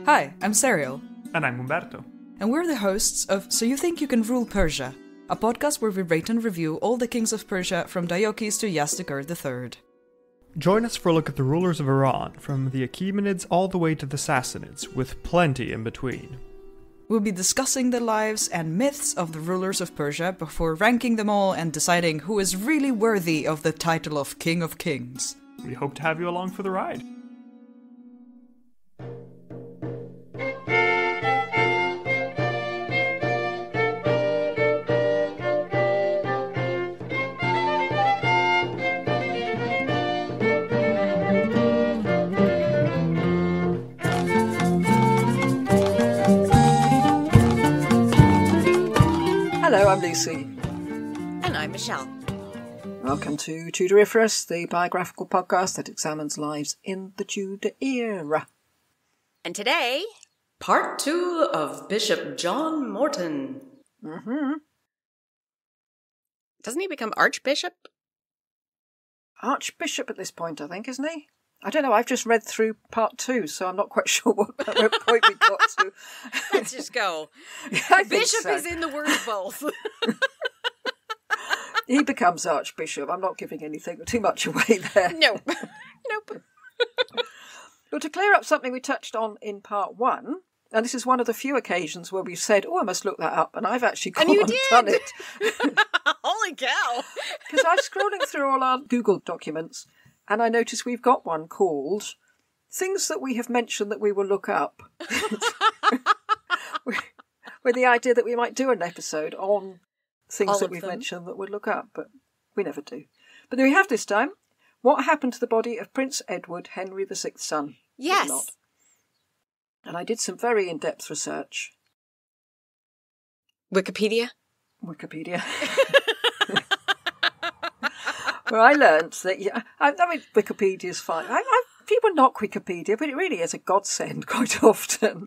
Hi, I'm Serial. And I'm Umberto. And we're the hosts of So You Think You Can Rule Persia, a podcast where we rate and review all the kings of Persia from Diocles to Yazdegerd III. Join us for a look at the rulers of Iran, from the Achaemenids all the way to the Sassanids, with plenty in between. We'll be discussing the lives and myths of the rulers of Persia before ranking them all and deciding who is really worthy of the title of King of Kings. We hope to have you along for the ride. Hello, I'm Lucy. And I'm Michelle. Welcome to Tudoriferous, the biographical podcast that examines lives in the Tudor era. And today, part 2 of Bishop John Morton. Mm-hmm. Doesn't he become Archbishop? Archbishop at this point, I think, isn't he? I don't know, I've just read through part 2, so I'm not quite sure what point we got to. Let's just go. I Bishop think so. is in the word both. He becomes Archbishop. I'm not giving anything too much away there. Nope. Well, to clear up something we touched on in part 1, and this is one of the few occasions where we've said, I must look that up, and I've actually gone and done it. Holy cow. Because I was scrolling through all our Google documents, and I noticed we've got one called Things That We Have Mentioned That We Will Look Up. With the idea that we might do an episode on things All that of we've them. mentioned that we'd look up, but we never do. But there we have this time. What happened to the body of Prince Edward, Henry VI's son? Yes. Or not? And I did some very in-depth research. Wikipedia? Where I learnt that, I mean, Wikipedia's fine. People knock Wikipedia, but it really is a godsend quite often.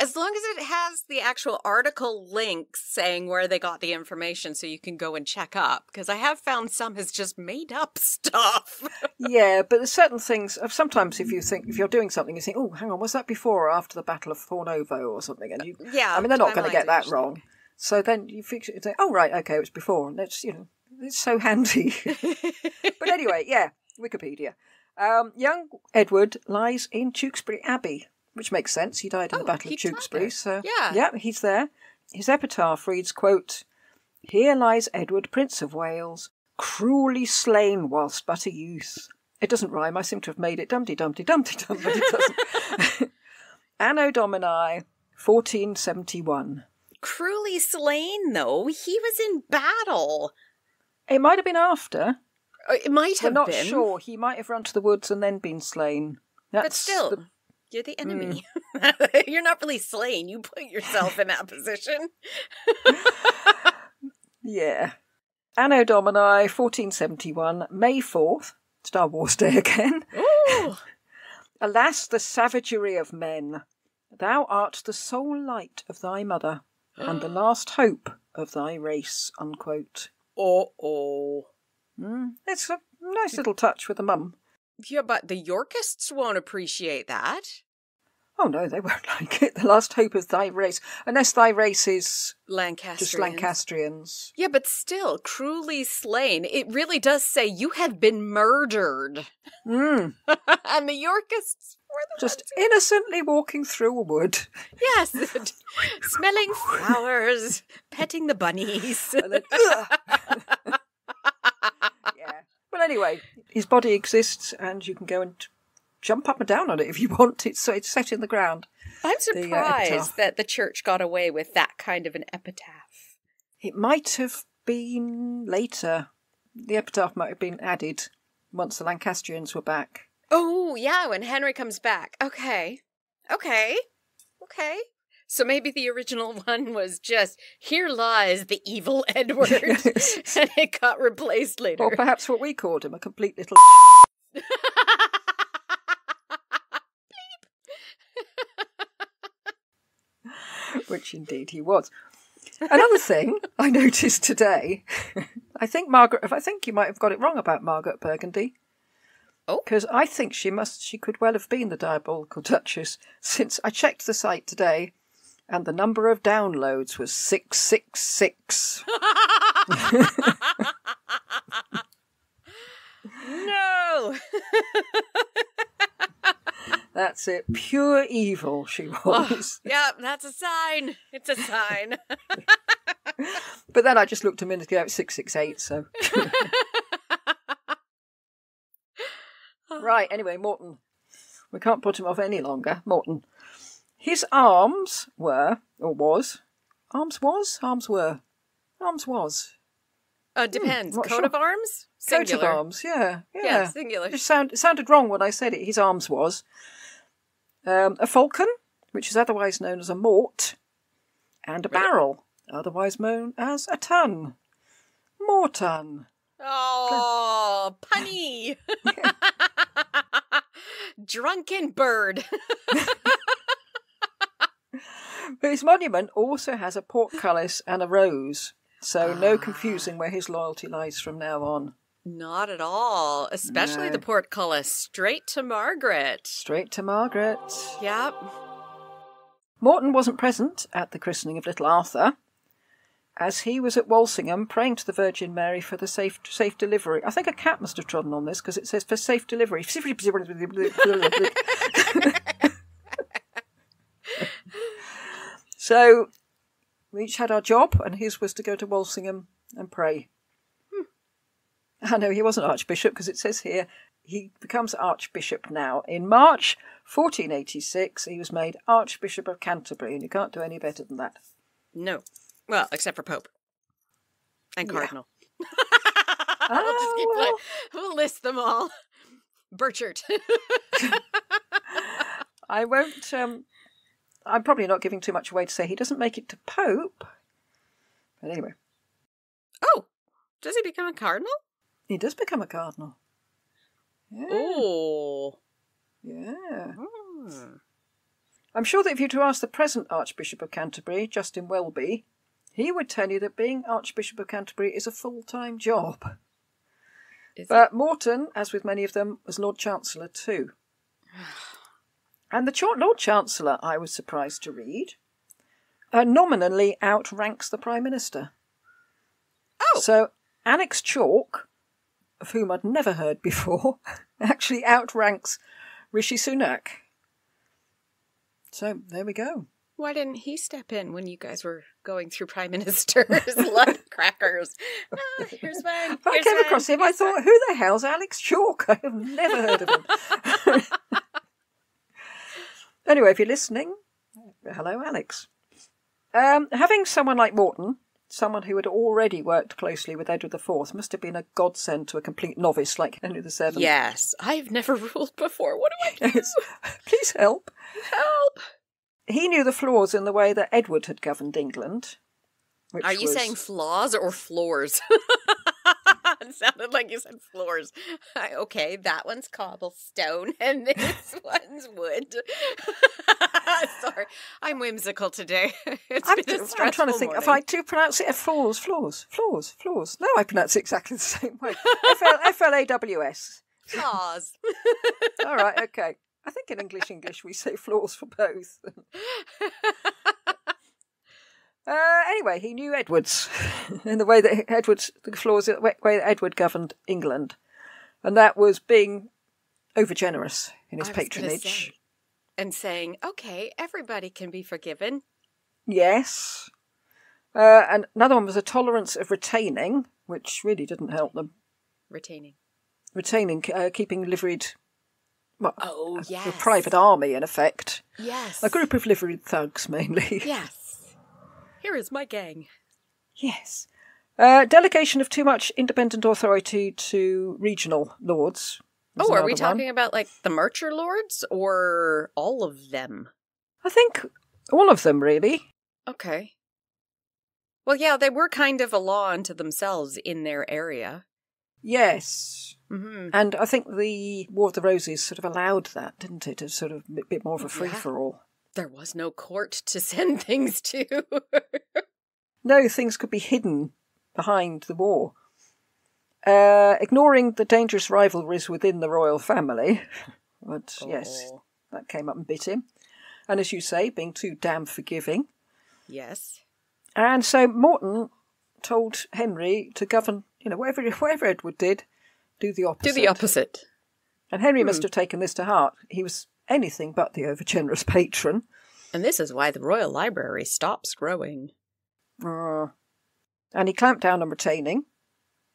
As long as it has the actual article links saying where they got the information so you can go and check up. Because I have found some has just made up stuff. Yeah, but there's certain things, sometimes if you're doing something, you think, oh, hang on, was that before or after the Battle of Fornovo or something? And you, Yeah. I mean, they're not going to get that timelines wrong. So then you fix it and say, oh, right, okay, it was before. And it's, it's so handy. But anyway, yeah, Wikipedia. Young Edward lies in Tewkesbury Abbey, which makes sense. He died in the Battle of Tewkesbury. So yeah, he's there. His epitaph reads, quote, "Here lies Edward, Prince of Wales, cruelly slain whilst but a youth." It doesn't rhyme. I seem to have made it Dumpty-Dumpty-Dumpty-Dum, but it doesn't. Anno Domini 1471. Cruelly slain, though. He was in battle. It might have been after. It might We're have not been. sure. He might have run to the woods and then been slain. But still, you're the enemy. You're not really slain. You put yourself in that position. Yeah. Anno Domini 1471, May 4th, Star Wars Day again. Ooh. Alas, the savagery of men. Thou art the sole light of thy mother, and the last hope of thy race, unquote. Oh. It's a nice little touch with the mum. Yeah, but the Yorkists won't appreciate that. Oh no, they won't like it. The last hope of thy race. Unless thy race is Lancastrians. just Lancastrians. Yeah, but still, cruelly slain. It really does say you have been murdered. And the Yorkists were the Just ones who... innocently walking through a wood. Yes, smelling flowers, petting the bunnies. And then, yeah. Well, anyway, his body exists, and you can go and jump up and down on it if you want. It's set in the ground. I'm epitaph. surprised that the church got away with that kind of an epitaph. It might have been later. The epitaph might have been added once the Lancastrians were back. Oh, yeah, when Henry comes back. Okay. So maybe the original one was just, here lies the evil Edward, Yes. and it got replaced later. Or perhaps what we called him, a complete little which indeed he was. Another thing I noticed today, I think you might have got it wrong about Margaret Burgundy. Oh. Because I think she could well have been the Diabolical Duchess, since I checked the site today and the number of downloads was 666. No! That's it. Pure evil she was. Yeah, that's a sign. It's a sign. But then I just looked a minute ago, it's 668, so. Right, anyway, Morton. We can't put him off any longer. Morton. His arms were, or was, arms was? Arms were. Arms was. Depends. Not Coat sure. of arms? Singular. Coat of arms, yeah. Yeah, singular. It sounded wrong when I said it. His arms was. A falcon, which is otherwise known as a mort, and a barrel, otherwise known as a ton. Morton. Oh, punny. Drunken bird. But his monument also has a portcullis and a rose, so no confusing where his loyalty lies from now on. Not at all. Especially No. the portcullis. Straight to Margaret. Straight to Margaret. Yep. Morton wasn't present at the christening of little Arthur, as he was at Walsingham praying to the Virgin Mary for the safe delivery. I think a cat must have trodden on this because it says for safe delivery. So we each had our job, and his was to go to Walsingham and pray. I know he wasn't Archbishop because it says here he becomes Archbishop now. In March 1486, he was made Archbishop of Canterbury, and you can't do any better than that. No. Well, except for Pope. And Yeah. Cardinal. We'll just keep well. We'll list them all. Burchard. I won't. I'm probably not giving too much away to say he doesn't make it to Pope. But anyway, Oh, does he become a cardinal? he does become a cardinal. Yeah. Oh. Yeah. Hmm. I'm sure that if you were to ask the present Archbishop of Canterbury, Justin Welby, he would tell you that being Archbishop of Canterbury is a full-time job. Is But Morton, as with many of them, was Lord Chancellor too. And the Lord Chancellor, I was surprised to read, nominally outranks the Prime Minister. Oh. So Alex Chalk, of whom I'd never heard before, actually outranks Rishi Sunak. So there we go. Why didn't he step in when you guys were going through Prime Ministers like crackers? Ah, here's one. I came across him, I thought, who the hell's Alex Chalk? I have never heard of him. Anyway, if you're listening, hello, Alex. Having someone like Morton, someone who had already worked closely with Edward IV, must have been a godsend to a complete novice like Henry VII. Yes, I've never ruled before. What do I do? Yes. Please help. Help! He knew the flaws in the way that Edward had governed England. Are you saying flaws or floors? It sounded like you said floors. Okay, that one's cobblestone and this one's wood. Sorry, I'm whimsical today. It's been a stressful I'm trying to think morning. if I do pronounce it as floors. No, I pronounce it exactly the same way. F-L-A-W-S. Flaws. All right, okay. I think in English we say floors for both. Anyway, he knew Edward's in the way that the way that Edward governed England, and that was being overgenerous in his I was gonna patronage. say, and saying, okay, everybody can be forgiven. Yes. And another one was a tolerance of retaining, which really didn't help them. Retaining. Keeping liveried. Well, Oh, a yes. private army, in effect. Yes. A group of liveried thugs, mainly. Yes. Here is my gang. Yes. Delegation of too much independent authority to regional lords. was Oh, are we another one. talking about like the Mercher Lords or all of them? I think all of them, really. Okay. Well, yeah, they were kind of a law unto themselves in their area. Yes. Mm-hmm. And I think the War of the Roses sort of allowed that, didn't it? As sort of a bit more of a free-for-all. There was no court to send things to. No, things could be hidden behind the war. ignoring the dangerous rivalries within the royal family. But yes, that came up and bit him. And as you say, being too damn forgiving. Yes. And so Morton told Henry to govern, whatever Edward did, do the opposite. Do the opposite. And Henry must have taken this to heart. He was anything but the overgenerous patron. And this is why the Royal Library stops growing. And he clamped down on retaining,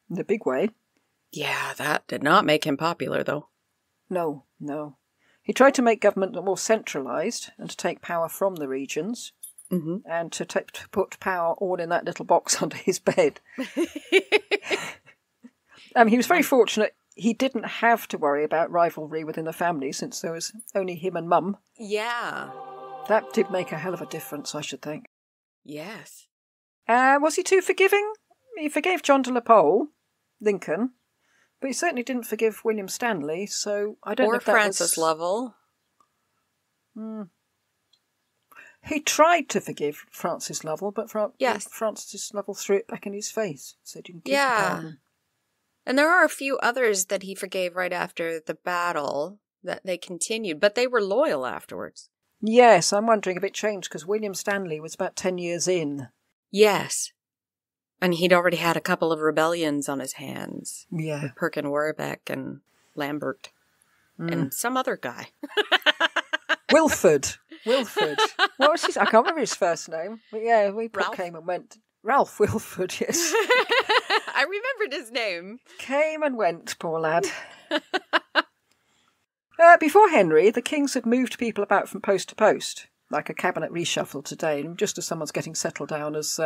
in a big way. Yeah, that did not make him popular, though. No. He tried to make government more centralised and to take power from the regions. Mm-hmm. And to put power all in that little box under his bed. He was very fortunate he didn't have to worry about rivalry within the family since there was only him and Mum. Yeah. That did make a hell of a difference, I should think. Yes. Was he too forgiving? He forgave John de la Pole, Lincoln, but he certainly didn't forgive William Stanley, so I don't know if that Francis Lovell. He tried to forgive Francis Lovell, but yes. Francis Lovell threw it back in his face. Said you can keep the pardon. And there are a few others that he forgave right after the battle that they continued, but they were loyal afterwards. Yes, I'm wondering if it changed because William Stanley was about 10 years in. Yes. And he'd already had a couple of rebellions on his hands. Yeah. With Perkin Warbeck and Lambert and some other guy. Wilford. What was his? I can't remember his first name. But yeah, came and went. Ralph Wilford, yes. I remembered his name. Came and went, poor lad. Before Henry, the kings had moved people about from post to post, like a cabinet reshuffle today. And just as someone's getting settled down as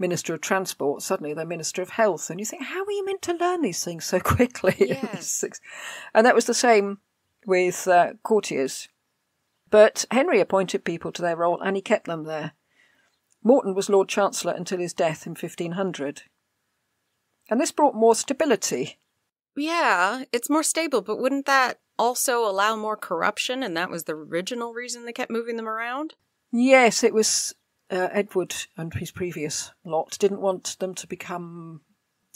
Minister of Transport, suddenly they're Minister of Health. And you think, how are you meant to learn these things so quickly? Yes. And that was the same with courtiers. But Henry appointed people to their role and he kept them there. Morton was Lord Chancellor until his death in 1500. And this brought more stability. Yeah, it's more stable, but wouldn't that also allow more corruption? And that was the original reason they kept moving them around? Yes, it was Edward and his previous lot didn't want them to become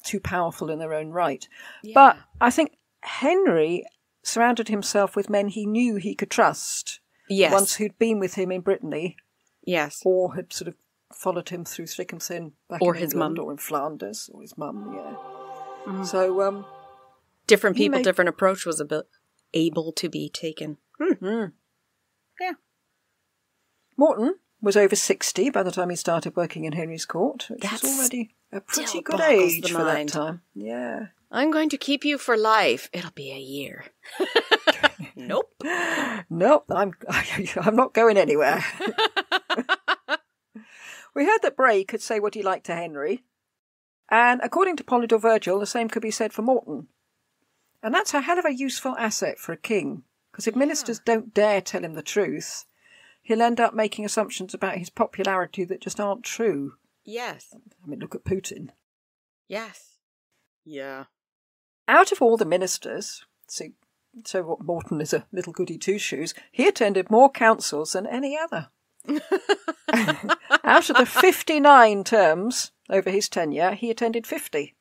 too powerful in their own right. Yeah. But I think Henry surrounded himself with men he knew he could trust. Yes. Ones who'd been with him in Brittany. Yes. Or had sort of followed him through thick and thin back in England or in Flanders, or his mum, yeah. Mm. So, different people, different approach was able to be taken. Mm. Yeah. Morton was over 60 by the time he started working in Henry's court, which was already a pretty good age for that time. Yeah. I'm going to keep you for life. It'll be a year. Nope. Nope, I'm not going anywhere. We heard that Bray could say what he liked to Henry, and according to Polydore Virgil, the same could be said for Morton. And that's a hell of a useful asset for a king, because if ministers don't dare tell him the truth, he'll end up making assumptions about his popularity that just aren't true. Yes. I mean, look at Putin. Yes. Yeah. Out of all the ministers, so what Morton is a little goody two-shoes, he attended more councils than any other. Out of the 59 terms over his tenure, he attended 50.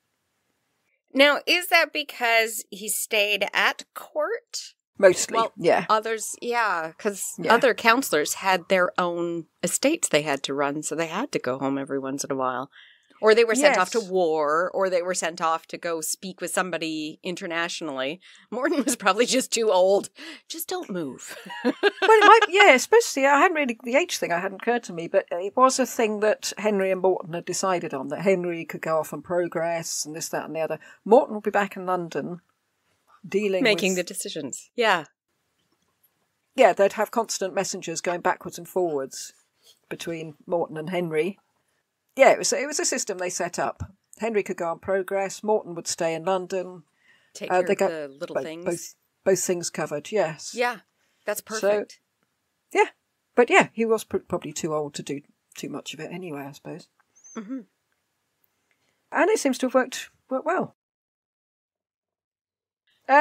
Now, is that because he stayed at court? Mostly, yeah. Others, because other councillors had their own estates they had to run, so they had to go home every once in a while. Or they were sent off to war, or they were sent off to go speak with somebody internationally. Morton was probably just too old. Just don't move. Well, it might, especially, the age thing hadn't occurred to me, but it was a thing that Henry and Morton had decided on, that Henry could go off on progress and this, that and the other. Morton would be back in London making the decisions. Yeah. Yeah, they'd have constant messengers going backwards and forwards between Morton and Henry. Yeah, it was a system they set up. Henry could go on progress. Morton would stay in London. Take care of the little things. Both things covered, yes. Yeah, that's perfect. So, but he was probably too old to do too much of it anyway, I suppose. Mm-hmm. And it seems to have worked well.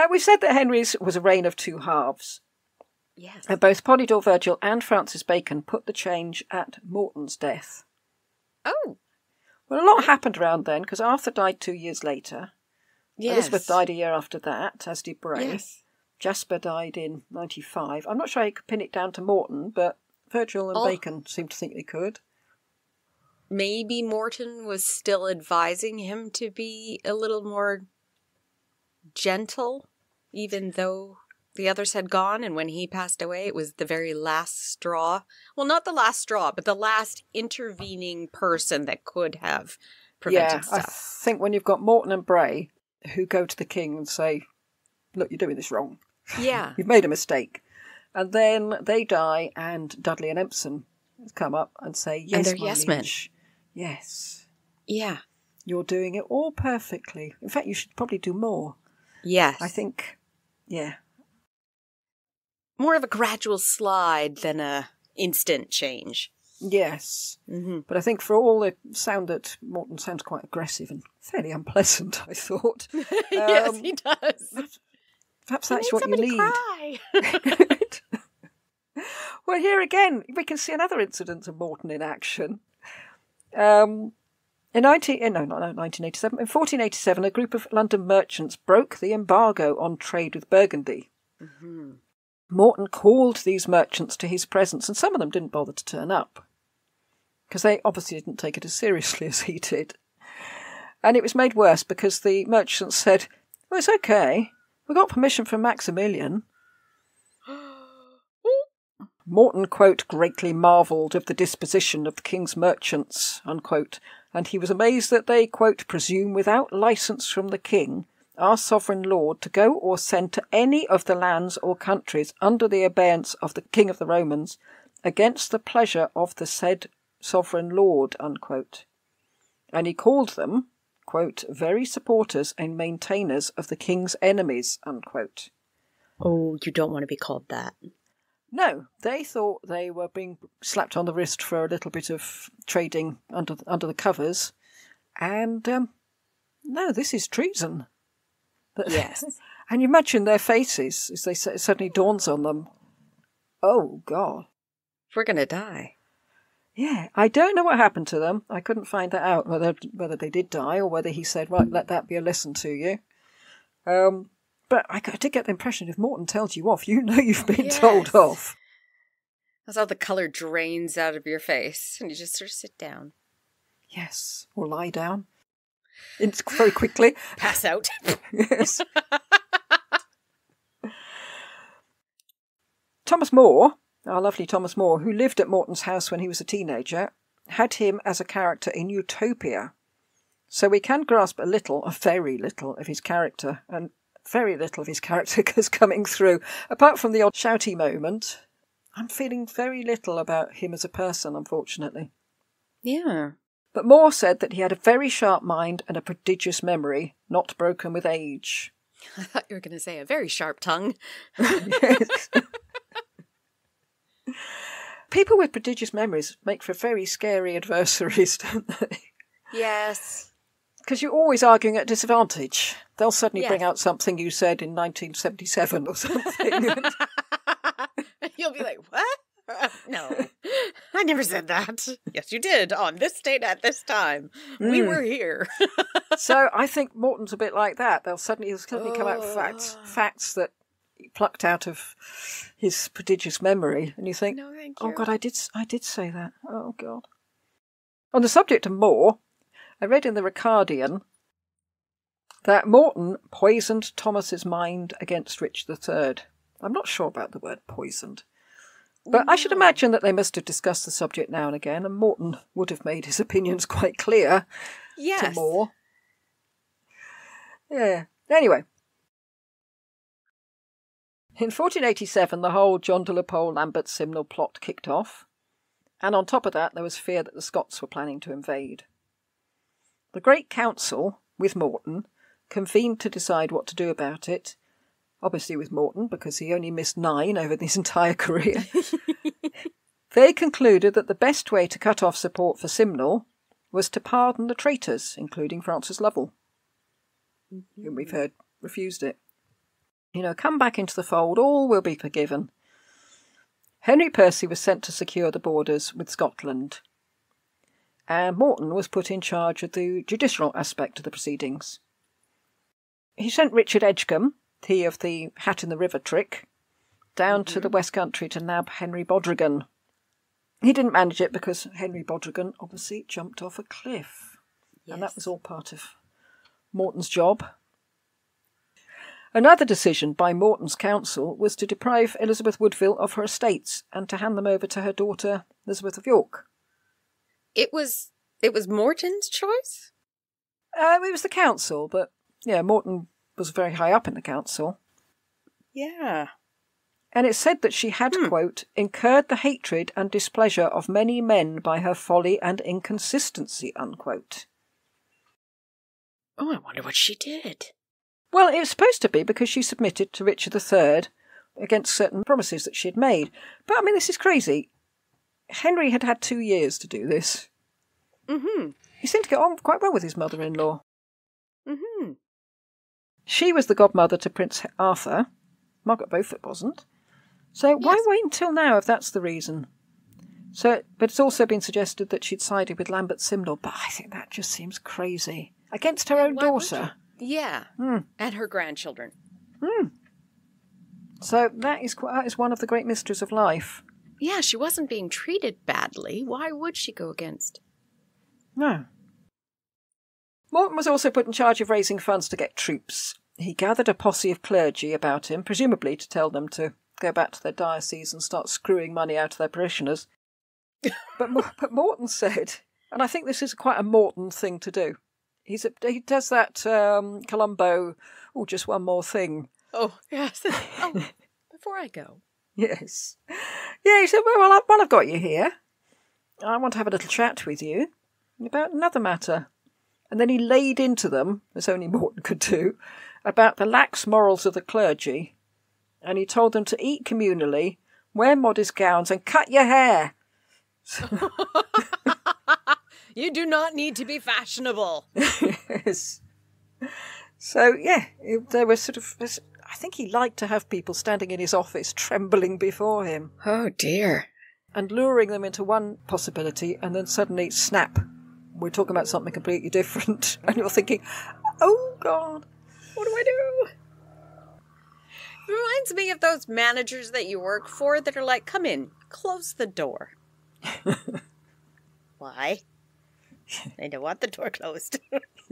We've said that Henry's was a reign of two halves. Yes. And both Polydore Virgil and Francis Bacon put the change at Morton's death. Oh. Well, a lot happened around then, because Arthur died 2 years later, Yes. Elizabeth died a year after that, as did Bray. Yes. Jasper died in 95. I'm not sure I could pin it down to Morton, but Virgil and Bacon seem to think they could. Maybe Morton was still advising him to be a little more gentle, even though the others had gone, and when he passed away, it was the very last straw. Well, not the last straw, but the last intervening person that could have prevented stuff. I think when you've got Morton and Bray, who go to the king and say, look, you're doing this wrong. Yeah. You've made a mistake. And then they die, and Dudley and Empson come up and say, yes, and they're my yes men. liege. Yes. Yeah. You're doing it all perfectly. In fact, you should probably do more. Yes. I think, yeah. More of a gradual slide than a instant change. Yes. Mm-hmm. But I think for all the sound that Morton sounds quite aggressive and fairly unpleasant, I thought. Yes, he does. Perhaps that's what you need. Cry. Well, here again, we can see another incident of Morton in action. In 1487, a group of London merchants broke the embargo on trade with Burgundy. Mm-hmm. Morton called these merchants to his presence, and some of them didn't bother to turn up, because they obviously didn't take it as seriously as he did. And it was made worse because the merchants said, well, it's okay, we got permission from Maximilian. Morton, quote, greatly marvelled of the disposition of the king's merchants, unquote, and he was amazed that they, quote, presume without licence from the king, our sovereign lord, to go or send to any of the lands or countries under the abeyance of the king of the Romans, against the pleasure of the said sovereign lord, unquote. And he called them, quote, very supporters and maintainers of the king's enemies, unquote. Oh, you don't want to be called that. No, they thought they were being slapped on the wrist for a little bit of trading under the covers. And, no, this is treason. Yes. And you imagine their faces as it suddenly dawns on them. Oh, God. We're going to die. Yeah, I don't know what happened to them. I couldn't find that out, whether they did die or whether he said, right, let that be a lesson to you. But I did get the impression if Morton tells you off, you know you've been told off. That's how the colour drains out of your face, and you just sort of sit down. Yes, or lie down. Very quickly. Pass out. Yes. Thomas More, our lovely Thomas More, who lived at Morton's house when he was a teenager, had him as a character in Utopia. So we can grasp very little of his character, and very little of his character is coming through. Apart from the odd shouty moment, I'm feeling very little about him as a person, unfortunately. Yeah. But More said that he had a very sharp mind and a prodigious memory, not broken with age. I thought you were going to say a very sharp tongue. Yes. People with prodigious memories make for very scary adversaries, don't they? Yes. Because you're always arguing at disadvantage. They'll suddenly bring out something you said in 1977 or something. You'll be like, what? No, I never said that. Yes, you did. On this date at this time. We were here. So I think Morton's a bit like that. He'll suddenly come out with facts that he plucked out of his prodigious memory. And you think, no, thank you. Oh, God, I did say that. Oh, God. On the subject of More, I read in the Ricardian that Morton poisoned Thomas's mind against Richard III. I'm not sure about the word poisoned. But I should imagine that they must have discussed the subject now and again, and Morton would have made his opinions quite clear to More. Yeah. Anyway. In 1487, the whole John de la Pole-Lambert Simnel plot kicked off, and on top of that, there was fear that the Scots were planning to invade. The Great Council, with Morton, convened to decide what to do about it, obviously with Morton, because he only missed 9 over his entire career. They concluded that the best way to cut off support for Simnel was to pardon the traitors, including Francis Lovell, whom we've heard refused it. Come back into the fold, all will be forgiven. Henry Percy was sent to secure the borders with Scotland, and Morton was put in charge of the judicial aspect of the proceedings. he sent Richard Edgecombe, he of the hat in the river trick, down to the West Country to nab Henry Bodrigan. He didn't manage it because Henry Bodrigan obviously jumped off a cliff. Yes. And that was all part of Morton's job. Another decision by Morton's council was to deprive Elizabeth Woodville of her estates and to hand them over to her daughter, Elizabeth of York. It was Morton's choice? It was the council, but yeah, Morton was very high up in the council. Yeah. And it said that she had, quote, incurred the hatred and displeasure of many men by her folly and inconsistency, unquote. Oh, I wonder what she did. Well, it was supposed to be because she submitted to Richard III against certain promises that she had made. But, I mean, this is crazy. Henry had had 2 years to do this. Mm-hmm. He seemed to get on quite well with his mother-in-law. Mm-hmm. She was the godmother to Prince Arthur. Margaret Beaufort wasn't. So why wait until now if that's the reason? But it's also been suggested that she'd sided with Lambert Simnel, but I think that just seems crazy. Against her own daughter. Yeah, and her grandchildren. So that is one of the great mysteries of life. Yeah, she wasn't being treated badly. Why would she go against? No. Morton was also put in charge of raising funds to get troops. He gathered a posse of clergy about him, presumably to tell them to go back to their diocese and start screwing money out of their parishioners. But Morton said, and I think this is quite a Morton thing to do, he does that Columbo, just one more thing. Oh, yes. Oh, before I go. Yes. Yeah, he said, well, while I've got you here, I want to have a little chat with you about another matter. And then he laid into them, as only Morton could do, about the lax morals of the clergy. And he told them to eat communally, wear modest gowns, and cut your hair. You do not need to be fashionable. Yes. So, yeah, there was sort of... I think he liked to have people standing in his office trembling before him. Oh, dear. And luring them into one possibility, and then suddenly, snap, we're talking about something completely different. And you're thinking, oh, God, what do I do? It reminds me of those managers that you work for that are like, come in, close the door. Why? I don't want the door closed.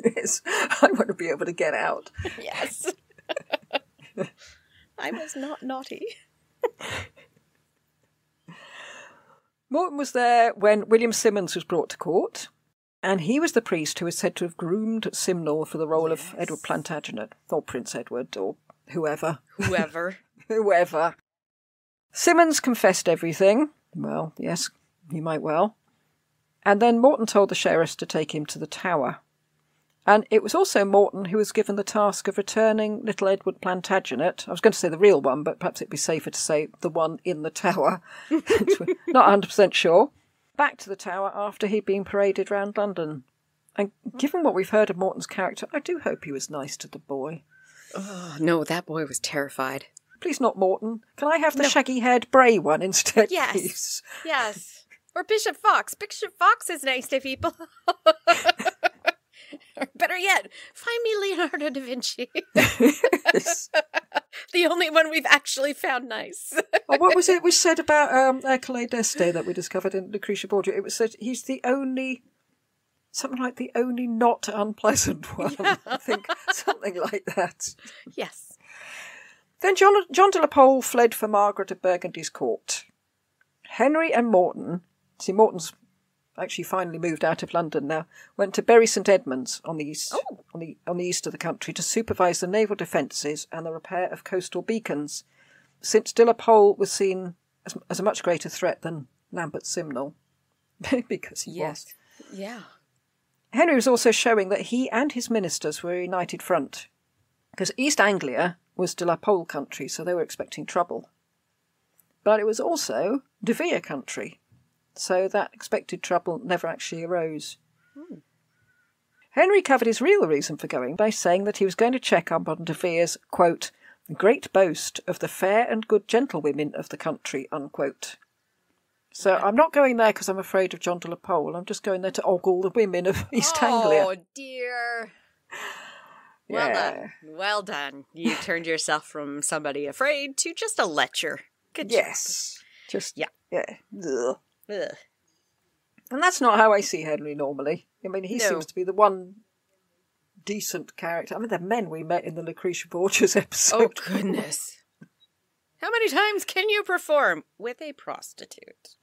Yes, I want to be able to get out. Yes. I was not naughty. Morton was there when William Simmons was brought to court, and he was the priest who was said to have groomed Simnel for the role of Edward Plantagenet, or Prince Edward, or whoever. Whoever. Simmons confessed everything. Well, yes, he might well. And then Morton told the sheriffs to take him to the Tower. And it was also Morton who was given the task of returning little Edward Plantagenet. I was going to say the real one, but perhaps it'd be safer to say the one in the Tower. Not 100% sure. Back to the Tower after he'd been paraded round London. And given what we've heard of Morton's character, I do hope he was nice to the boy. Oh, no, that boy was terrified. Please not Morton. Can I have the shaggy-haired Bray one instead, please? Yes. Or Bishop Fox. Bishop Fox is nice to people. Or better yet, find me Leonardo da Vinci. Yes. The only one we've actually found nice. What was it said about Ercole d'Este that we discovered in Lucretia Borgia? It was said he's the only... something like the only not unpleasant one. Yeah. I think something like that. Yes. Then John de la Pole fled for Margaret of Burgundy's court. Henry and Morton, Morton's actually finally moved out of London now, went to Bury St Edmunds on the east, on the east of the country to supervise the naval defences and the repair of coastal beacons, since de la Pole was seen as a much greater threat than Lambert Simnel, because he was. Yeah. Henry was also showing that he and his ministers were a united front, because East Anglia was de la Pole country, so they were expecting trouble. But it was also De Vere country, so that expected trouble never actually arose. Henry covered his real reason for going by saying that he was going to check up on De Vere's, quote, great boast of the fair and good gentlewomen of the country, unquote. So I'm not going there because I'm afraid of John de la Pole. I'm just going there to ogle the women of East Anglia. Oh, dear. Well Yeah. done. Well done. You turned yourself from somebody afraid to just a lecher. Good job. Yes. Just, Yeah. Ugh. Ugh. And that's not how I see Henry normally. I mean, he No. seems to be the one decent character. I mean, the men we met in the Lucretia Borgia's episode. Oh, goodness. How many times can you perform with a prostitute?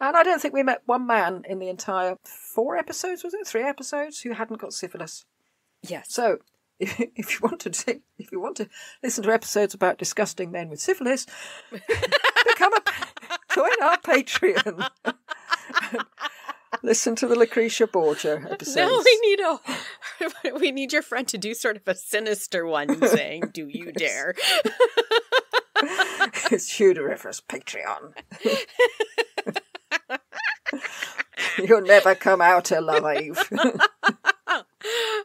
And I don't think we met one man in the entire 4 episodes, was it? 3 episodes, who hadn't got syphilis. Yes. So, if you want to listen to episodes about disgusting men with syphilis, join our Patreon. Listen to the Lucretia Borgia episodes. No, we need your friend to do sort of a sinister one saying, "Do you dare?" It's Huderiferous Patreon. You'll never come out alive.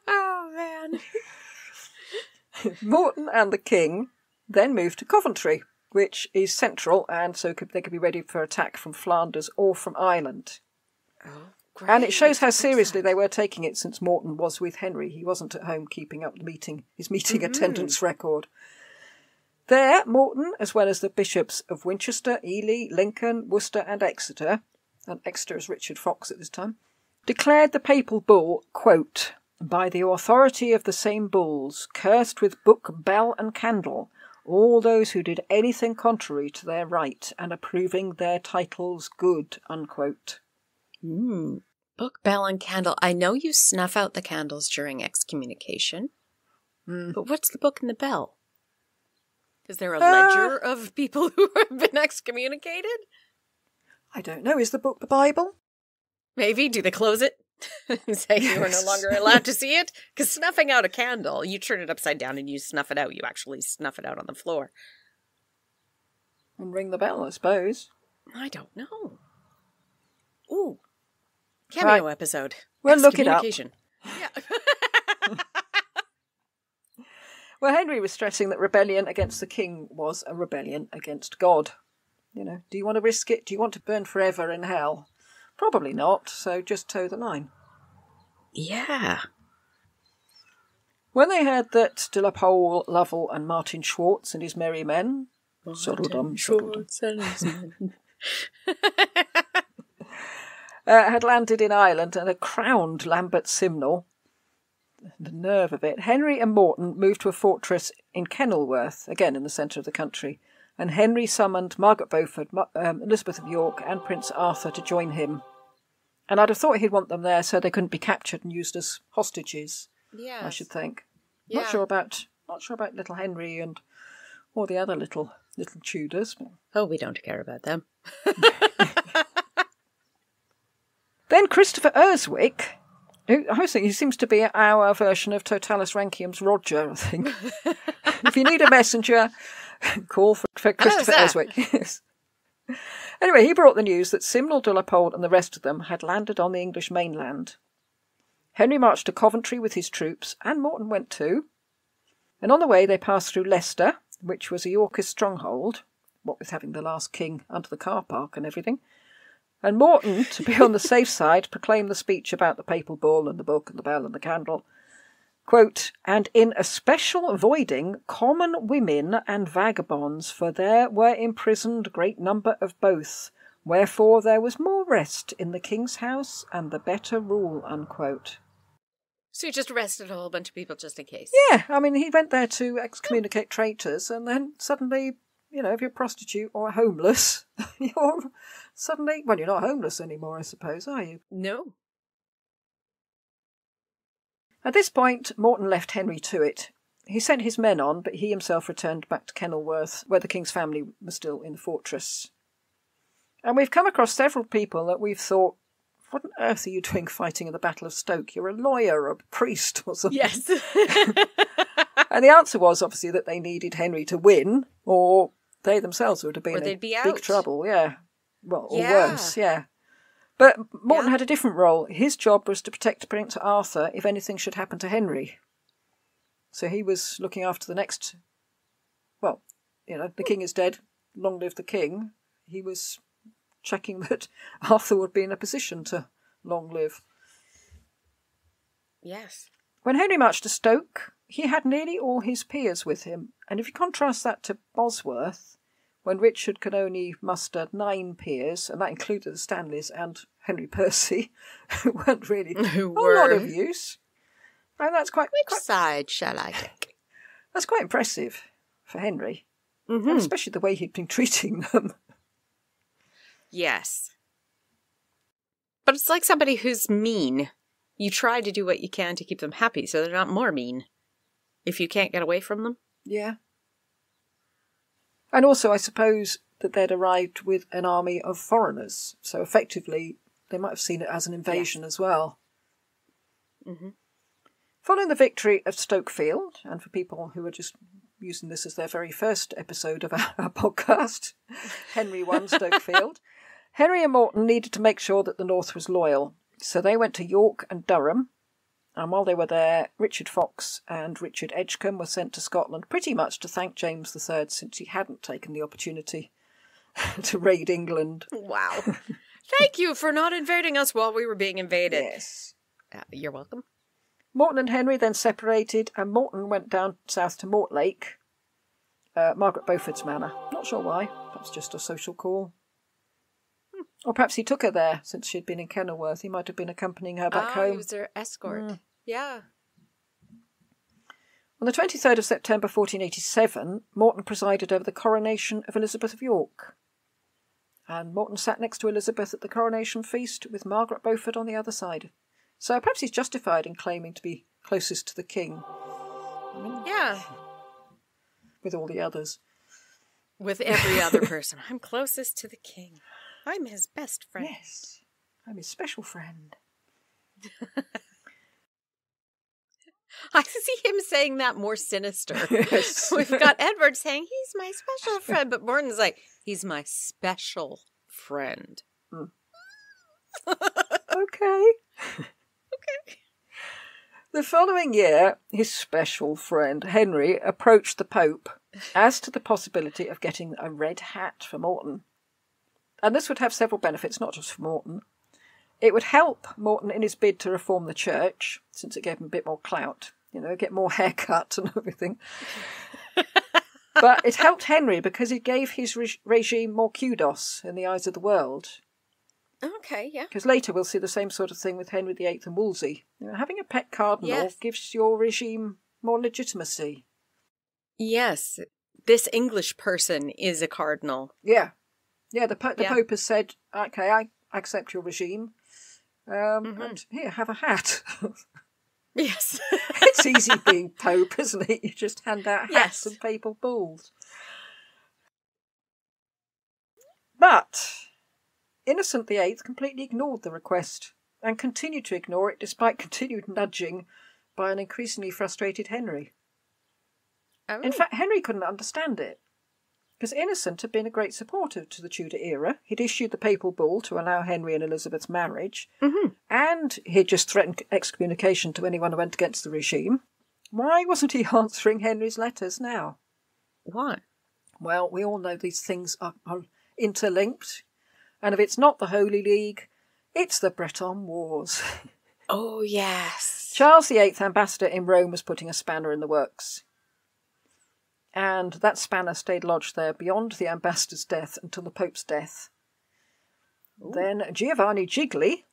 Oh, man. Morton and the king then moved to Coventry, which is central, and so they could be ready for attack from Flanders or from Ireland. Oh, great. And it shows how seriously they were taking it, since Morton was with Henry. He wasn't at home keeping up his meeting attendance record. There, Morton, as well as the bishops of Winchester, Ely, Lincoln, Worcester and Exeter is Richard Fox at this time, declared the papal bull, quote, "By the authority of the same bulls, cursed with book, bell and candle, all those who did anything contrary to their right, and approving their titles good," unquote. Book, bell, and candle. I know you snuff out the candles during excommunication, but what's the book and the bell? Is there a ledger of people who have been excommunicated? I don't know. Is the book the Bible? Maybe. Do they close it and say you are no longer allowed to see it? Because snuffing out a candle, you turn it upside down and you snuff it out. You actually snuff it out on the floor. And ring the bell, I suppose. I don't know. Ooh. Cameo episode. We'll look it up. Yeah. Well, Henry was stressing that rebellion against the king was a rebellion against God. You know, do you want to risk it? Do you want to burn forever in hell? Probably not, so just toe the line. Yeah. When they heard that De la Pole, Lovell and Martin Schwartz and his merry men, had landed in Ireland and had crowned Lambert Simnel, the nerve of it, Henry and Morton moved to a fortress in Kenilworth, again in the centre of the country, and Henry summoned Margaret Beaufort, Elizabeth of York and Prince Arthur to join him. And I'd have thought he'd want them there so they couldn't be captured and used as hostages. Yeah, I should think. Yeah. Not sure about little Henry and all the other little Tudors. Oh, we don't care about them. Then Christopher Erswick, who I was thinking he seems to be our version of Totalis Rankium's Roger, I think. If you need a messenger, call for Christopher Erswick. Yes. Anyway, he brought the news that Simnel, de la Pole and the rest of them had landed on the English mainland. Henry marched to Coventry with his troops, and Morton went too. And on the way they passed through Leicester, which was a Yorkist stronghold, what with having the last king under the car park and everything. And Morton, to be on the safe side, proclaimed the speech about the papal bull and the book and the bell and the candle. Quote, "And in especial avoiding common women and vagabonds, for there were imprisoned great number of both, wherefore there was more rest in the king's house and the better rule," unquote. So he just arrested a whole bunch of people just in case? Yeah, I mean, he went there to excommunicate traitors, and then suddenly, you know, if you're a prostitute or homeless, you're suddenly, well, you're not homeless anymore, I suppose, are you? No. At this point, Morton left Henry to it. He sent his men on, but he himself returned back to Kenilworth, where the king's family was still in the fortress. And we've come across several people that we've thought, what on earth are you doing fighting in the Battle of Stoke? You're a lawyer or a priest or something. Yes. And the answer was, obviously, that they needed Henry to win, or they themselves would have been in big trouble, yeah. Well, or worse, yeah. But Morton had a different role. His job was to protect Prince Arthur if anything should happen to Henry. So he was looking after the next... Well, you know, the king is dead, long live the king. He was checking that Arthur would be in a position to long live. Yes. When Henry marched to Stoke, he had nearly all his peers with him, and if you contrast that to Bosworth, when Richard could only muster 9 peers, and that included the Stanleys and Henry Percy, who weren't really a lot of use. And that's quite... Which side shall I take? That's quite impressive for Henry, and especially the way he'd been treating them. Yes. But it's like somebody who's mean. You try to do what you can to keep them happy so they're not more mean. If you can't get away from them. Yeah. And also, I suppose that they'd arrived with an army of foreigners, so effectively they might have seen it as an invasion as well. Mm-hmm. Following the victory of Stokefield, and for people who are just using this as their very first episode of our podcast, Henry won Stokefield, Henry and Morton needed to make sure that the North was loyal, so they went to York and Durham, and while they were there, Richard Fox and Richard Edgecombe were sent to Scotland pretty much to thank James III, since he hadn't taken the opportunity to raid England. Wow. Thank you for not invading us while we were being invaded. Yes. You're welcome. Morton and Henry then separated, and Morton went down south to Mortlake, Margaret Beaufort's manor. Not sure why. Perhaps just a social call. Or perhaps he took her there, since she'd been in Kenilworth. He might have been accompanying her back home. He was her escort. Yeah. On the 23rd of September 1487, Morton presided over the coronation of Elizabeth of York. And Morton sat next to Elizabeth at the coronation feast with Margaret Beaufort on the other side. So perhaps he's justified in claiming to be closest to the king. Yeah. With all the others. With every other person. I'm closest to the king. I'm his best friend. Yes. I'm his special friend. I see him saying that more sinister. Yes. We've got Edward saying, he's my special friend, but Morton's like, he's my special friend. Okay. Okay. The following year, his special friend, Henry, approached the Pope as to the possibility of getting a red hat for Morton. And this would have several benefits, not just for Morton. It would help Morton in his bid to reform the church, since it gave him a bit more clout, get more haircut and everything. But it helped Henry because it gave his regime more kudos in the eyes of the world. Okay, yeah. Because later we'll see the same sort of thing with Henry VIII and Wolsey. Having a pet cardinal gives your regime more legitimacy. Yes, this English person is a cardinal. Yeah. Yeah, the Pope has said, okay, I accept your regime. And here, have a hat. Yes. It's easy being Pope, isn't it? You just hand out hats and papal bulls. But Innocent VIII completely ignored the request and continued to ignore it despite continued nudging by an increasingly frustrated Henry. Oh. In fact, Henry couldn't understand it. Because Innocent had been a great supporter to the Tudor era. He'd issued the papal bull to allow Henry and Elizabeth's marriage, and he'd just threatened excommunication to anyone who went against the regime. Why wasn't he answering Henry's letters now? Why? Well, we all know these things are interlinked, and if it's not the Holy League, it's the Breton Wars. Oh, yes. Charles VIII, ambassador in Rome, was putting a spanner in the works. And that spanner stayed lodged there beyond the ambassador's death until the Pope's death. Ooh. Then Giovanni Gigli,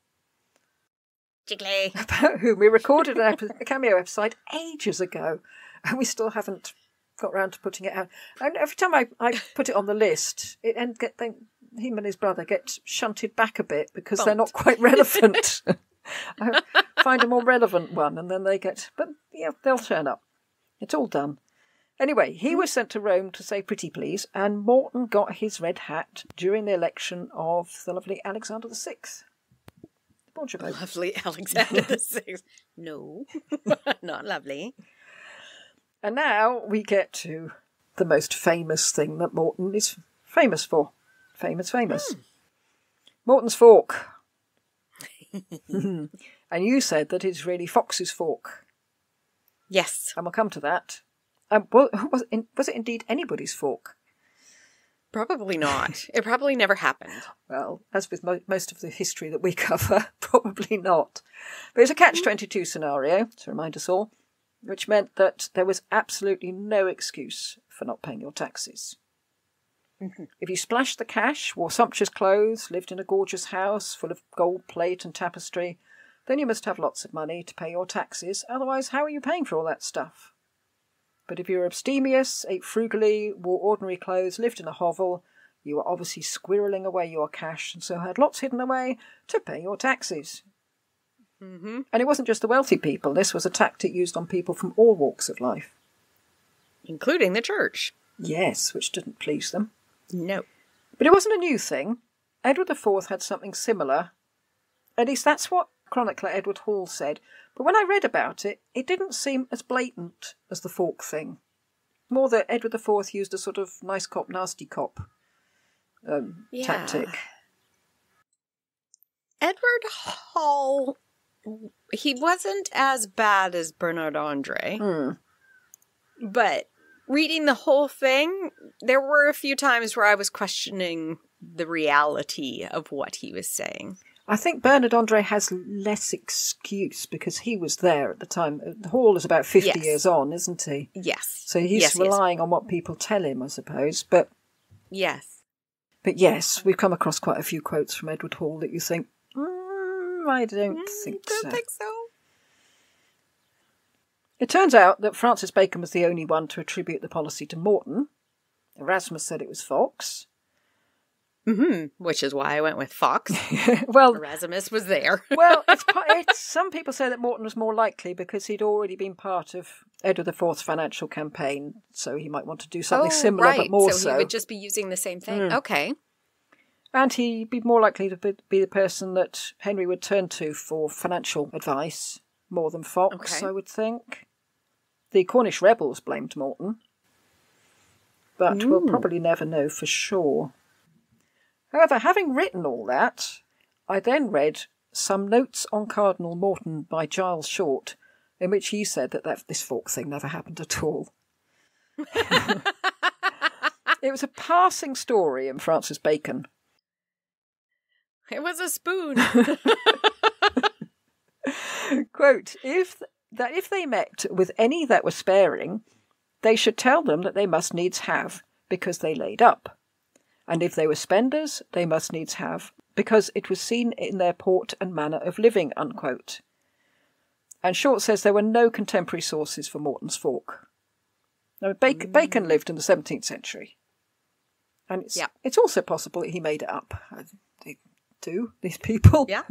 about whom we recorded a cameo episode ages ago, and we still haven't got round to putting it out. And every time I put it on the list, him and his brother get shunted back a bit because they're not quite relevant. I find a more relevant one, and then they get... But, yeah, they'll turn up. It's all done. Anyway, he was sent to Rome to say pretty please, and Morton got his red hat during the election of the lovely Alexander VI. Lovely Alexander VI. No, not lovely. And now we get to the most famous thing that Morton is famous for. Famous. Morton's fork. And you said that it's really Fox's fork. Yes. And we'll come to that. Was it indeed anybody's fork? Probably not. It probably never happened. Well, as with most of the history that we cover, probably not. But it's a catch-22 scenario, to remind us all, which meant that there was absolutely no excuse for not paying your taxes. Mm-hmm. If you splashed the cash, wore sumptuous clothes, lived in a gorgeous house full of gold plate and tapestry, then you must have lots of money to pay your taxes. Otherwise, how are you paying for all that stuff? But if you were abstemious, ate frugally, wore ordinary clothes, lived in a hovel, you were obviously squirreling away your cash and so had lots hidden away to pay your taxes. Mm-hmm. And it wasn't just the wealthy people. This was a tactic used on people from all walks of life. Including the church. Yes, which didn't please them. No. But it wasn't a new thing. Edward IV had something similar. At least that's what chronicler Edward Hall said. But when I read about it, it didn't seem as blatant as the fork thing. More that Edward IV used a sort of nice cop, nasty cop tactic. Edward Hall, he wasn't as bad as Bernard Andre. But reading the whole thing, there were a few times where I was questioning the reality of what he was saying. I think Bernard Andre has less excuse because he was there at the time. Hall is about 50 years on, isn't he? Yes. So he's relying on what people tell him, I suppose. But yes. But yes, we've come across quite a few quotes from Edward Hall that you think, I don't think so. It turns out that Francis Bacon was the only one to attribute the policy to Morton. Erasmus said it was Fox. Mm-hmm. Which is why I went with Fox. Well, Erasmus was there. Well, some people say that Morton was more likely because he'd already been part of Edward IV's financial campaign, so he might want to do something similar, but more so. So he would just be using the same thing. Okay. And he'd be more likely to be the person that Henry would turn to for financial advice, more than Fox, I would think. The Cornish rebels blamed Morton, but we'll probably never know for sure. However, having written all that, I then read Some Notes on Cardinal Morton by Giles Short, in which he said that this fork thing never happened at all. It was a passing story in Francis Bacon. It was a spoon. Quote, if they met with any that were sparing, they should tell them that they must needs have, because they laid up. And if they were spenders, they must needs have, because it was seen in their port and manner of living, unquote. And Short says there were no contemporary sources for Morton's fork. Now, Bacon lived in the 17th century. And it's also possible that he made it up. They do, these people. Yeah.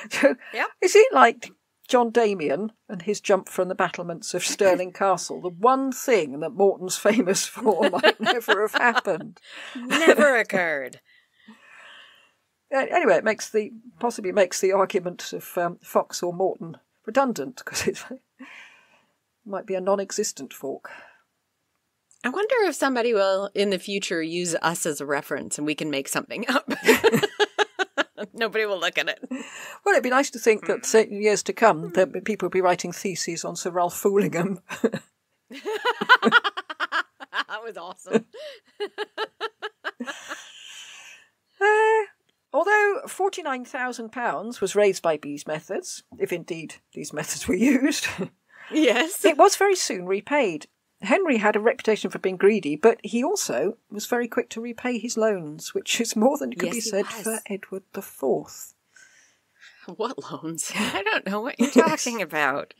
So, is it like John Damien and his jump from the battlements of Stirling Castle, the one thing that Morton's famous for might never have happened? Never occurred. Anyway, it possibly makes the argument of Fox or Morton redundant, because it might be a non-existent fork. I wonder if somebody will, in the future, use us as a reference and we can make something up. Nobody will look at it. Well, it'd be nice to think that in years to come, that people will be writing theses on Sir Ralph Foolingham. That was awesome. Although £49,000 was raised by these methods, if indeed these methods were used, yes, it was very soon repaid. Henry had a reputation for being greedy, but he also was very quick to repay his loans, which is more than could be said for Edward IV. What loans? I don't know what you're talking about.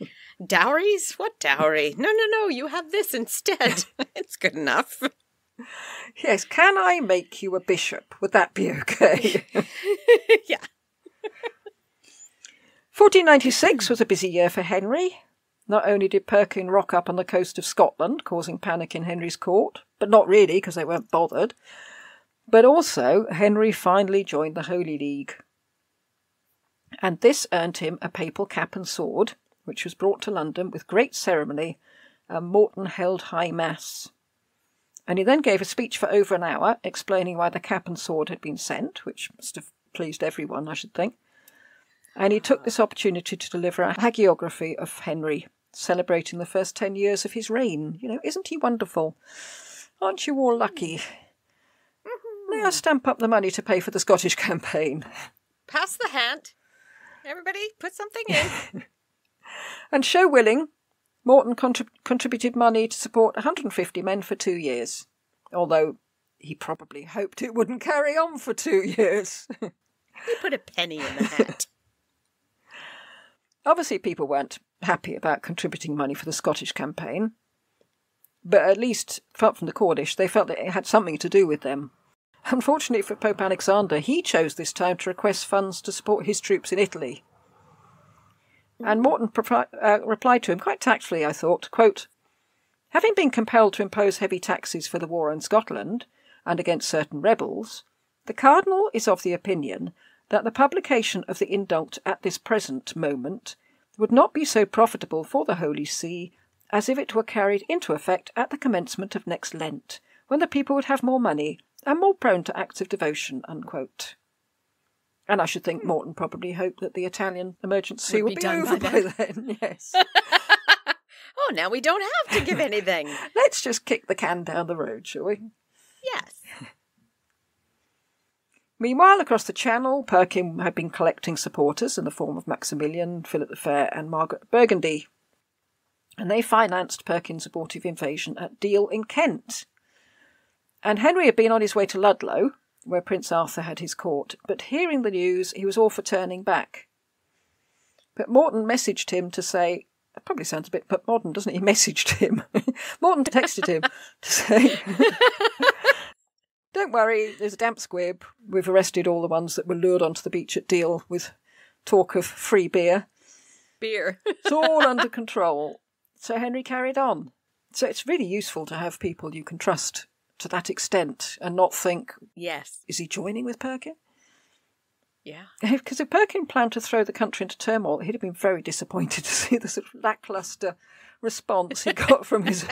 Dowries? What dowry? No, you have this instead. It's good enough. Yes, can I make you a bishop? Would that be okay? Yeah. 1496 was a busy year for Henry. Not only did Perkin rock up on the coast of Scotland, causing panic in Henry's court, but not really because they weren't bothered, but also Henry finally joined the Holy League. And this earned him a papal cap and sword, which was brought to London with great ceremony, and Morton held high mass. And he then gave a speech for over an hour, explaining why the cap and sword had been sent, which must have pleased everyone, I should think. And he took this opportunity to deliver a hagiography of Henry, celebrating the first 10 years of his reign. You know, isn't he wonderful? Aren't you all lucky? May I stamp up the money to pay for the Scottish campaign? Pass the hat. Everybody, put something in. And show willing, Morton contributed money to support 150 men for 2 years, although he probably hoped it wouldn't carry on for 2 years. He put a penny in the hat. Obviously, people weren't happy about contributing money for the Scottish campaign, but at least, apart from the Cornish, they felt that it had something to do with them. Unfortunately for Pope Alexander, he chose this time to request funds to support his troops in Italy. And Morton replied to him quite tactfully, I thought, quote, "Having been compelled to impose heavy taxes for the war in Scotland and against certain rebels, the Cardinal is of the opinion that the publication of the indult at this present moment would not be so profitable for the Holy See as if it were carried into effect at the commencement of next Lent, when the people would have more money and more prone to acts of devotion," unquote. And I should think Morton probably hoped that the Italian emergency would be over by then. Yes. Oh, now we don't have to give anything. Let's just kick the can down the road, shall we? Yes. Meanwhile, across the Channel, Perkin had been collecting supporters in the form of Maximilian, Philip the Fair and Margaret of Burgundy, and they financed Perkin's abortive invasion at Deal in Kent. And Henry had been on his way to Ludlow, where Prince Arthur had his court, but hearing the news, he was all for turning back. But Morton messaged him to say, it probably sounds a bit but modern, doesn't it? He messaged him. Morton texted him to say, "Don't worry, there's a damp squib. We've arrested all the ones that were lured onto the beach at Deal with talk of free beer. Beer. It's all under control." So Henry carried on. So it's really useful to have people you can trust to that extent and not think, yes, is he joining with Perkin? Yeah. Because if Perkin planned to throw the country into turmoil, he'd have been very disappointed to see the sort of lacklustre response he got from his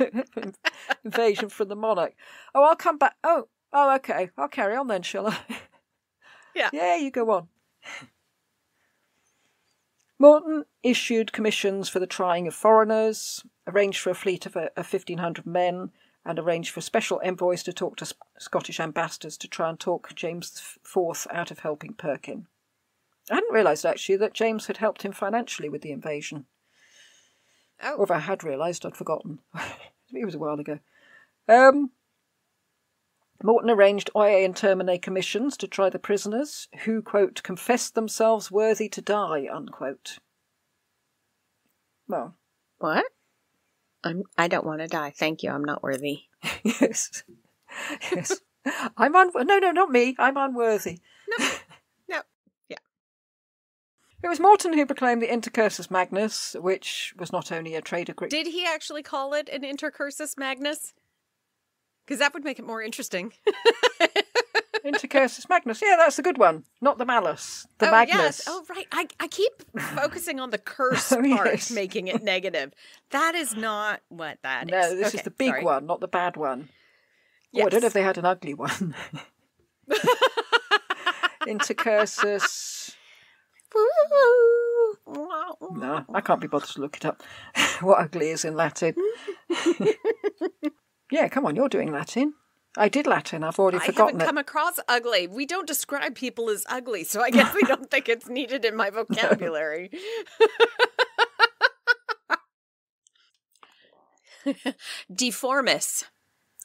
invasion from the monarch. "Oh, I'll come back. Oh, okay. I'll carry on then, shall I?" Yeah. Yeah, you go on. Morton issued commissions for the trying of foreigners, arranged for a fleet of 1,500 men, and arranged for special envoys to talk to Scottish ambassadors to try and talk James IV out of helping Perkin. I hadn't realised, actually, that James had helped him financially with the invasion. Oh. Or if I had realised, I'd forgotten. It was a while ago. Morton arranged oie intermine commissions to try the prisoners, who, quote, "confessed themselves worthy to die," unquote. Well. What? I don't want to die. Thank you. I'm not worthy. Yes. Yes. No, not me. I'm unworthy. No. Yeah. It was Morton who proclaimed the Intercursus Magnus, which was not only a trade agreement. Did he actually call it an Intercursus Magnus? Because that would make it more interesting. Intercursus Magnus. Yeah, that's the good one. Not the Malus. The Magnus. Yes. Oh, right. I keep focusing on the curse part, yes. making it negative. That is not what that is. No, this is the big one, not the bad one. Yes. Oh, I don't know if they had an ugly one. Intercursus. No, I can't be bothered to look it up. What ugly is in Latin? Yeah, come on, you're doing Latin. I did Latin, I've already forgotten I haven't come across ugly. We don't describe people as ugly, so I guess we don't think it's needed in my vocabulary. Deformis.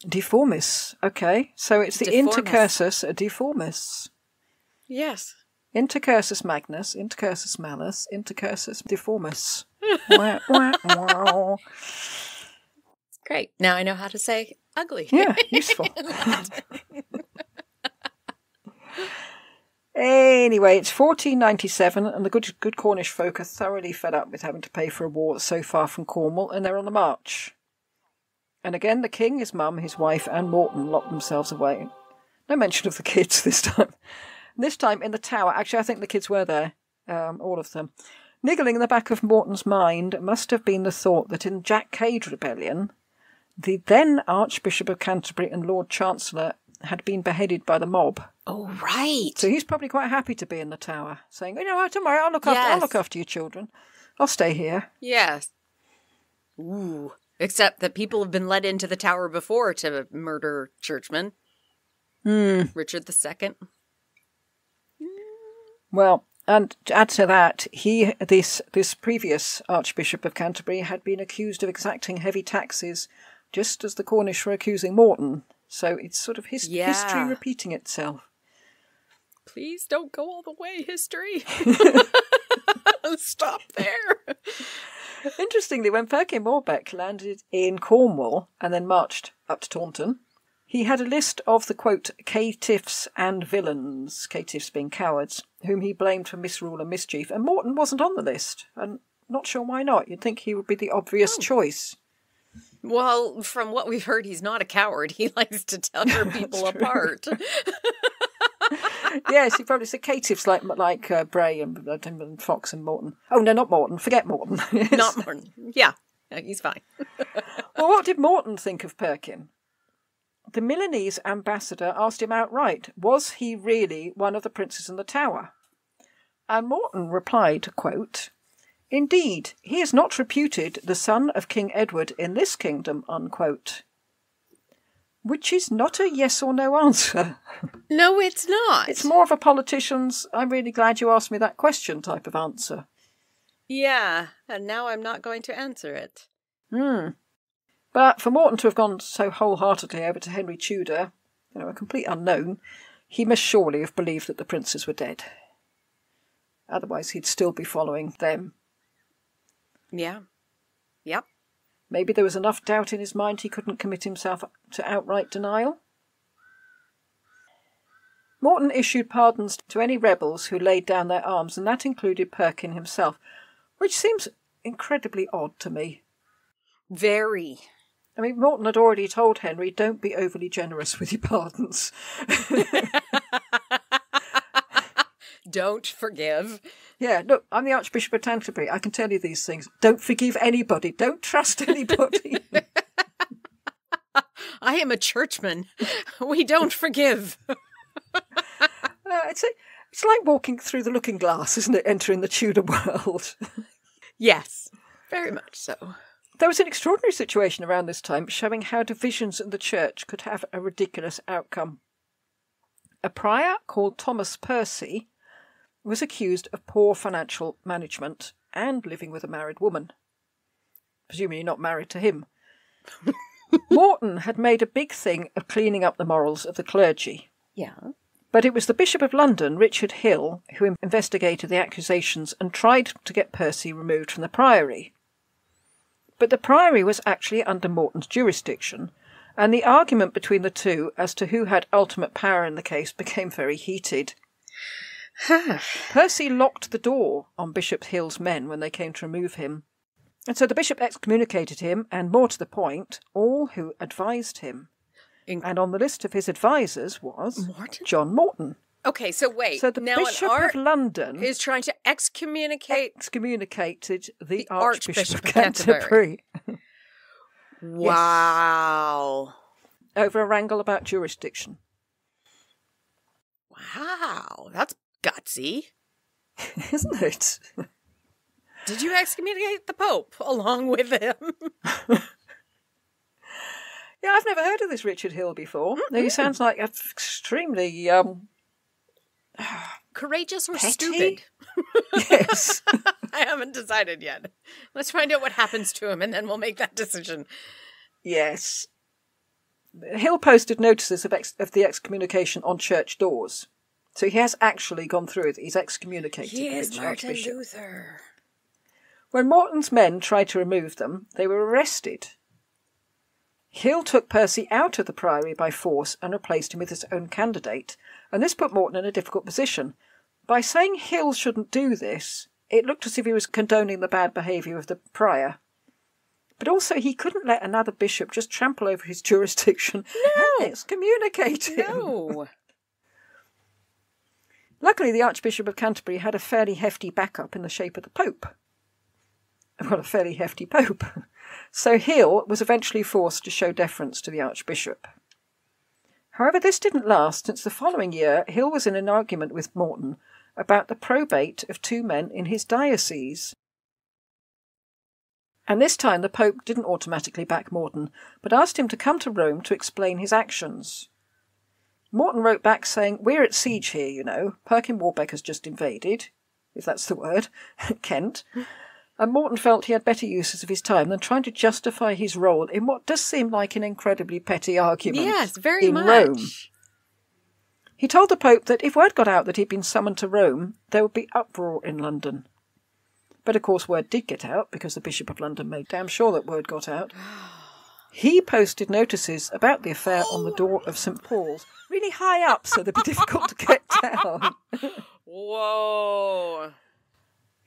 Deformis, okay. So it's the Intercursus Deformis. Yes. Intercursus Magnus, Intercursus Malus, Intercursus Deformis. Wah, wah, wah. Great. Now I know how to say ugly. Yeah, useful. Anyway, it's 1497, and the good Cornish folk are thoroughly fed up with having to pay for a war that's so far from Cornwall, and they're on the march. And again, the king, his mum, his wife, and Morton locked themselves away. No mention of the kids this time. This time in the tower. Actually, I think the kids were there, all of them. Niggling in the back of Morton's mind must have been the thought that in Jack Cade rebellion, the then Archbishop of Canterbury and Lord Chancellor had been beheaded by the mob. Oh, right. So he's probably quite happy to be in the tower, saying, "You know what, don't worry, I'll look after your children. I'll stay here." Yes. Ooh. Except that people have been let into the tower before to murder churchmen. Richard II. Well, and to add to that, this previous Archbishop of Canterbury had been accused of exacting heavy taxes, just as the Cornish were accusing Morton. So it's sort of history repeating itself. Please don't go all the way, history. Stop there. Interestingly, when Perkin Warbeck landed in Cornwall and then marched up to Taunton, he had a list of the, quote, caitiffs and villains, caitiffs being cowards, whom he blamed for misrule and mischief, and Morton wasn't on the list, and not sure why not. You'd think he would be the obvious choice. Well, from what we've heard, he's not a coward. He likes to tear people apart. Yes, he probably said caitiffs like Bray and Fox and Morton. Oh, no, not Morton. Forget Morton. Yes. Not Morton. Yeah, he's fine. Well, what did Morton think of Perkin? The Milanese ambassador asked him outright, was he really one of the princes in the Tower? And Morton replied, quote, indeed, he is not reputed the son of King Edward in this kingdom, unquote. Which is not a yes or no answer. No, it's not. It's more of a politician's, I'm really glad you asked me that question type of answer. Yeah, and now I'm not going to answer it. But for Morton to have gone so wholeheartedly over to Henry Tudor, a complete unknown, he must surely have believed that the princes were dead. Otherwise he'd still be following them. Yeah. Yep. Maybe there was enough doubt in his mind he couldn't commit himself to outright denial. Morton issued pardons to any rebels who laid down their arms, and that included Perkin himself, which seems incredibly odd to me. Very. I mean, Morton had already told Henry, don't be overly generous with your pardons. Don't forgive. Yeah, look, I'm the Archbishop of Canterbury. I can tell you these things. Don't forgive anybody. Don't trust anybody. I am a churchman. We don't forgive. It's like walking through the looking glass, isn't it, entering the Tudor world? Yes, very much so. There was an extraordinary situation around this time showing how divisions in the church could have a ridiculous outcome. A prior called Thomas Percy was accused of poor financial management and living with a married woman. Presumably not married to him. Morton had made a big thing of cleaning up the morals of the clergy. Yeah. But it was the Bishop of London, Richard Hill, who investigated the accusations and tried to get Percy removed from the priory. But the priory was actually under Morton's jurisdiction, and the argument between the two as to who had ultimate power in the case became very heated. Percy locked the door on Bishop Hill's men when they came to remove him, and so the bishop excommunicated him, and more to the point, all who advised him. And on the list of his advisors was Morton? John Morton. Okay, so wait. So the now Bishop of London is trying to excommunicated the Archbishop of Canterbury. Canterbury. Wow. Yes. Over a wrangle about jurisdiction. Wow, that's gutsy. Isn't it? Did you excommunicate the Pope along with him? Yeah, I've never heard of this Richard Hill before. Mm-hmm. He sounds like extremely courageous or petty? stupid. Yes. I haven't decided yet. Let's find out what happens to him and then we'll make that decision. Yes. Hill posted notices of the excommunication on church doors. So he has actually gone through it. He's excommunicated. He is Martin Luther. When Morton's men tried to remove them, they were arrested. Hill took Percy out of the priory by force and replaced him with his own candidate, and this put Morton in a difficult position. By saying Hill shouldn't do this, it looked as if he was condoning the bad behaviour of the prior. But also he couldn't let another bishop just trample over his jurisdiction and excommunicate him. No. Luckily, the Archbishop of Canterbury had a fairly hefty backup in the shape of the Pope. Well, a fairly hefty Pope. So Hill was eventually forced to show deference to the Archbishop. However, this didn't last, since the following year Hill was in an argument with Morton about the probate of two men in his diocese. And this time the Pope didn't automatically back Morton, but asked him to come to Rome to explain his actions. Morton wrote back saying, "We're at siege here, you know. Perkin Warbeck has just invaded," if that's the word, Kent. And Morton felt he had better uses of his time than trying to justify his role in what does seem like an incredibly petty argument. Yes, very much. Rome. He told the Pope that if word got out that he'd been summoned to Rome, there would be uproar in London. But of course word did get out, because the Bishop of London made damn sure that word got out. He posted notices about the affair on the door of St. Paul's, really high up so they'd be difficult to get down. Whoa.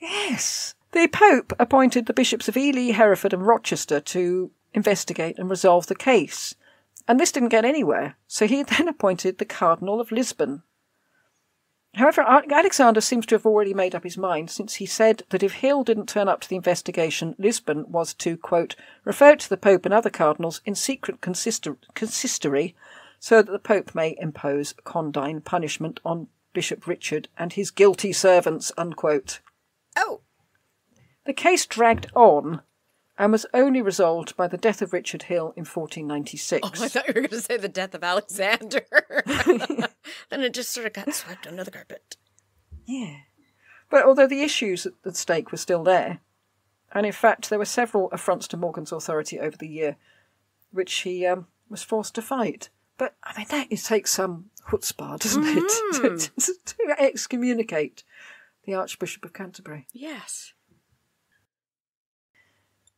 Yes. The Pope appointed the bishops of Ely, Hereford and Rochester to investigate and resolve the case. And this didn't get anywhere, so he then appointed the Cardinal of Lisbon. However, Alexander seems to have already made up his mind, since he said that if Hill didn't turn up to the investigation, Lisbon was to, quote, refer to the Pope and other cardinals in secret consistory, so that the Pope may impose condign punishment on Bishop Richard and his guilty servants, unquote. Oh. The case dragged on and was only resolved by the death of Richard Hill in 1496. Oh, I thought you were going to say the death of Alexander. Then it just sort of got swept under the carpet. Yeah. But although the issues at stake were still there, and in fact there were several affronts to Morgan's authority over the year, which he was forced to fight. But, I mean, that takes some chutzpah, doesn't it? To excommunicate the Archbishop of Canterbury. Yes.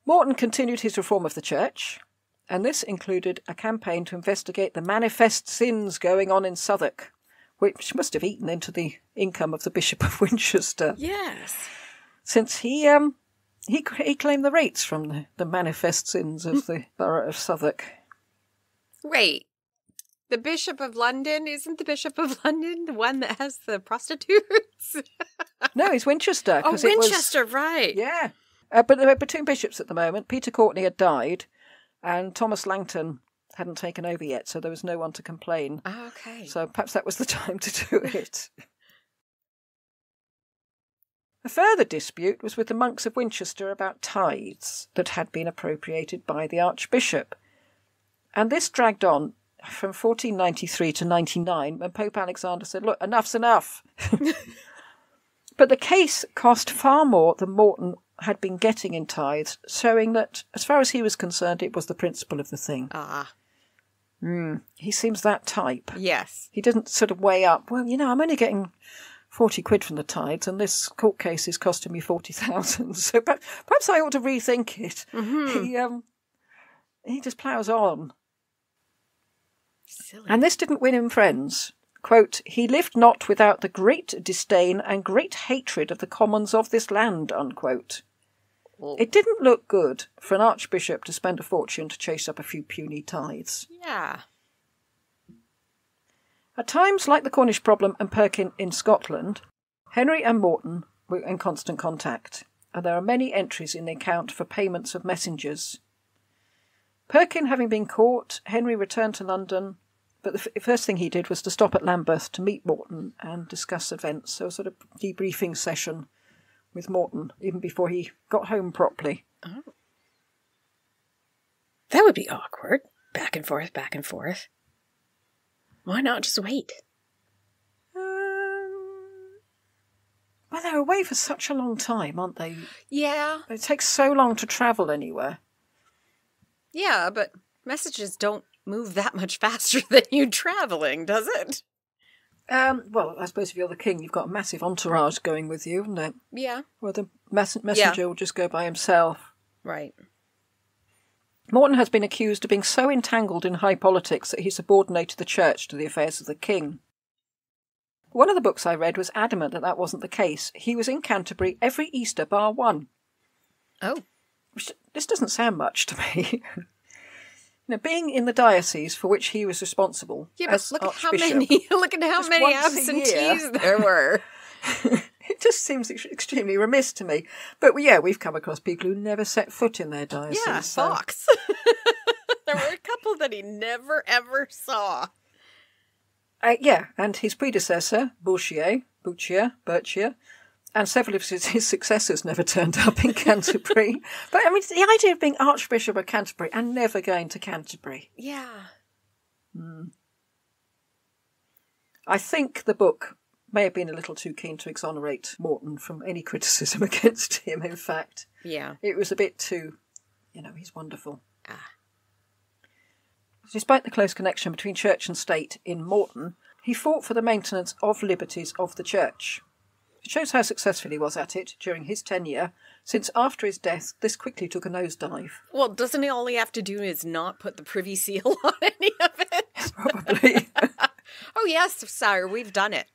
Morton continued his reform of the church, and this included a campaign to investigate the manifest sins going on in Southwark, which must have eaten into the income of the Bishop of Winchester. Yes. Since he claimed the rates from the manifest sins of the borough of Southwark. Wait. The Bishop of London, isn't the Bishop of London the one that has the prostitutes? No, it's Winchester. Oh, Winchester, right. Yeah. But there were two bishops at the moment. Peter Courtney had died, and Thomas Langton hadn't taken over yet, so there was no one to complain. Oh, okay. So perhaps that was the time to do it. A further dispute was with the monks of Winchester about tithes that had been appropriated by the Archbishop. And this dragged on from 1493 to 99, when Pope Alexander said, "Look, enough's enough." But the case cost far more than Morton had been getting in tithes, showing that, as far as he was concerned, it was the principle of the thing. Ah. He seems that type. Yes. He didn't sort of weigh up, well, you know, I'm only getting 40 quid from the tithes, and this court case is costing me 40,000, so perhaps I ought to rethink it. Mm-hmm. He just ploughs on. Silly. And this didn't win him friends. Quote, "He lived not without the great disdain and great hatred of the commons of this land," unquote. Oh. It didn't look good for an archbishop to spend a fortune to chase up a few puny tithes. Yeah. At times like the Cornish problem and Perkin in Scotland, Henry and Morton were in constant contact, and there are many entries in the account for payments of messengers. Perkin having been caught, Henry returned to London, but the first thing he did was to stop at Lambeth to meet Morton and discuss events. So a sort of debriefing session with Morton, even before he got home properly. Oh. That would be awkward. Back and forth, back and forth. Why not just wait? Well, they're away for such a long time, aren't they? Yeah. It takes so long to travel anywhere. Yeah, but messages don't move that much faster than you traveling, does it? Well, I suppose if you're the king, you've got a massive entourage going with you, isn't it? Yeah. Well, the messenger will just go by himself. Right. Morton has been accused of being so entangled in high politics that he subordinated the church to the affairs of the king. One of the books I read was adamant that that wasn't the case. He was in Canterbury every Easter bar one. Oh. This doesn't sound much to me. Now, being in the diocese for which he was responsible, yeah, but as look Archbishop, at how many absentees there were. It just seems extremely remiss to me. But yeah, we've come across people who never set foot in their diocese. Yeah, Fox. There were a couple that he never ever saw. Yeah, and his predecessor, Bourchier, and several of his successors never turned up in Canterbury. But, I mean, the idea of being Archbishop of Canterbury and never going to Canterbury. Yeah. I think the book may have been a little too keen to exonerate Morton from any criticism against him, in fact. Yeah. It was a bit too, he's wonderful. Despite the close connection between church and state in Morton, he fought for the maintenance of liberties of the church. It shows how successful he was at it during his tenure, since after his death, this quickly took a nosedive. Well, doesn't he all he have to do is not put the privy seal on any of it? Probably. Oh, yes, sire, we've done it.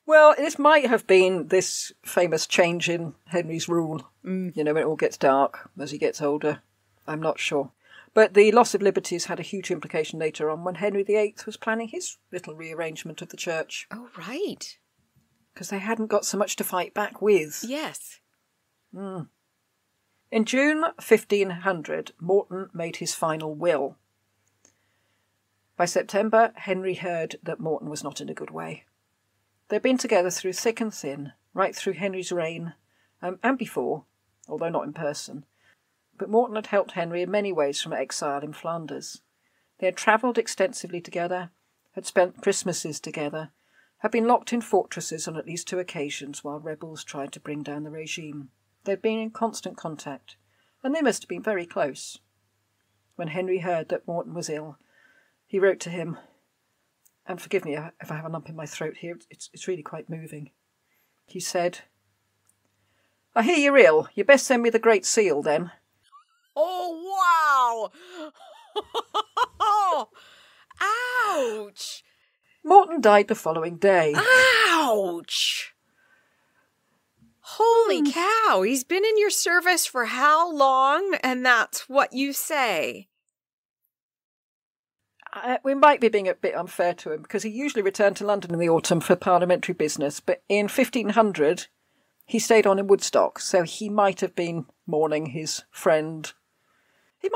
Well, this might have been this famous change in Henry's rule. When it all gets dark as he gets older. I'm not sure. But the loss of liberties had a huge implication later on when Henry VIII was planning his little rearrangement of the church. Oh, right. Because they hadn't got so much to fight back with. Yes. In June 1500, Morton made his final will. By September, Henry heard that Morton was not in a good way. They'd been together through thick and thin, right through Henry's reign, and before, although not in person. But Morton had helped Henry in many ways from exile in Flanders. They had travelled extensively together, had spent Christmases together, had been locked in fortresses on at least 2 occasions while rebels tried to bring down the regime. They'd been in constant contact, and they must have been very close. When Henry heard that Morton was ill, he wrote to him, and forgive me if I have a lump in my throat here, it's really quite moving. He said, "I hear you're ill. You best send me the Great Seal, then." Oh, wow! Ouch! Morton died the following day. Ouch! Holy cow, he's been in your service for how long, and that's what you say? We might be being a bit unfair to him, because he usually returned to London in the autumn for parliamentary business, but in 1500 he stayed on in Woodstock, so he might have been mourning his friend. He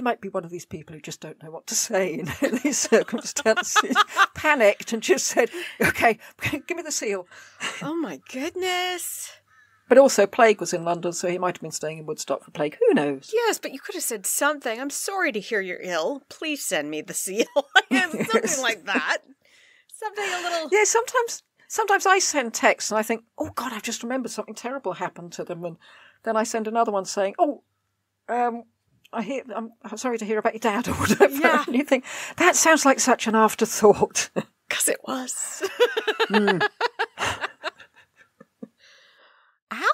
might be one of these people who just don't know what to say in these circumstances. Panicked and just said, "Okay, give me the seal." Oh my goodness. But also plague was in London, so he might have been staying in Woodstock for plague. Who knows? Yes, but you could have said something. "I'm sorry to hear you're ill. Please send me the seal." Something like that. Something a little... Yeah, sometimes I send texts and I think, "Oh God, I've just remembered something terrible happened to them." And then I send another one saying, I'm sorry to hear about your dad," or whatever. Yeah. And you think, that sounds like such an afterthought. Because it was.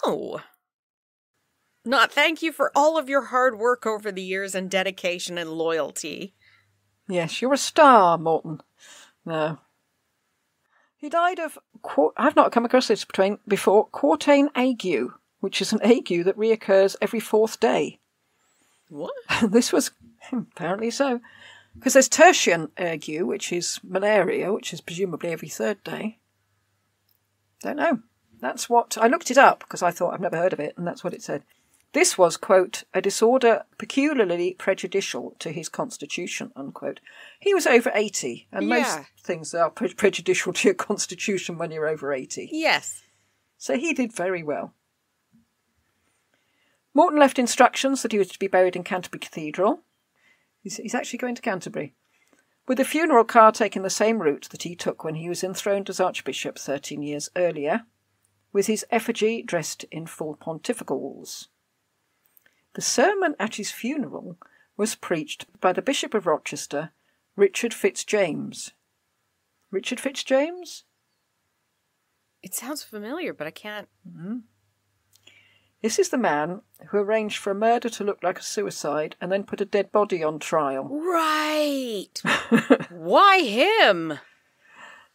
Ow. Not thank you for all of your hard work over the years and dedication and loyalty. Yes, you're a star, Morton. No. He died of, I've not come across this before, quartane ague, which is an ague that reoccurs every 4th day. What? This was apparently so. Because there's tertian ague, which is malaria, which is presumably every 3rd day. Don't know. That's what... I looked it up because I thought I've never heard of it, and that's what it said. This was, quote, "a disorder peculiarly prejudicial to his constitution," unquote. He was over 80, and most things are prejudicial to your constitution when you're over 80. Yes. So he did very well. Morton left instructions that he was to be buried in Canterbury Cathedral. He's actually going to Canterbury. With the funeral car taking the same route that he took when he was enthroned as Archbishop 13 years earlier, with his effigy dressed in full pontificals. The sermon at his funeral was preached by the Bishop of Rochester, Richard Fitzjames. Richard Fitzjames? It sounds familiar, but I can't... Mm-hmm. This is the man who arranged for a murder to look like a suicide and then put a dead body on trial. Right! Why him?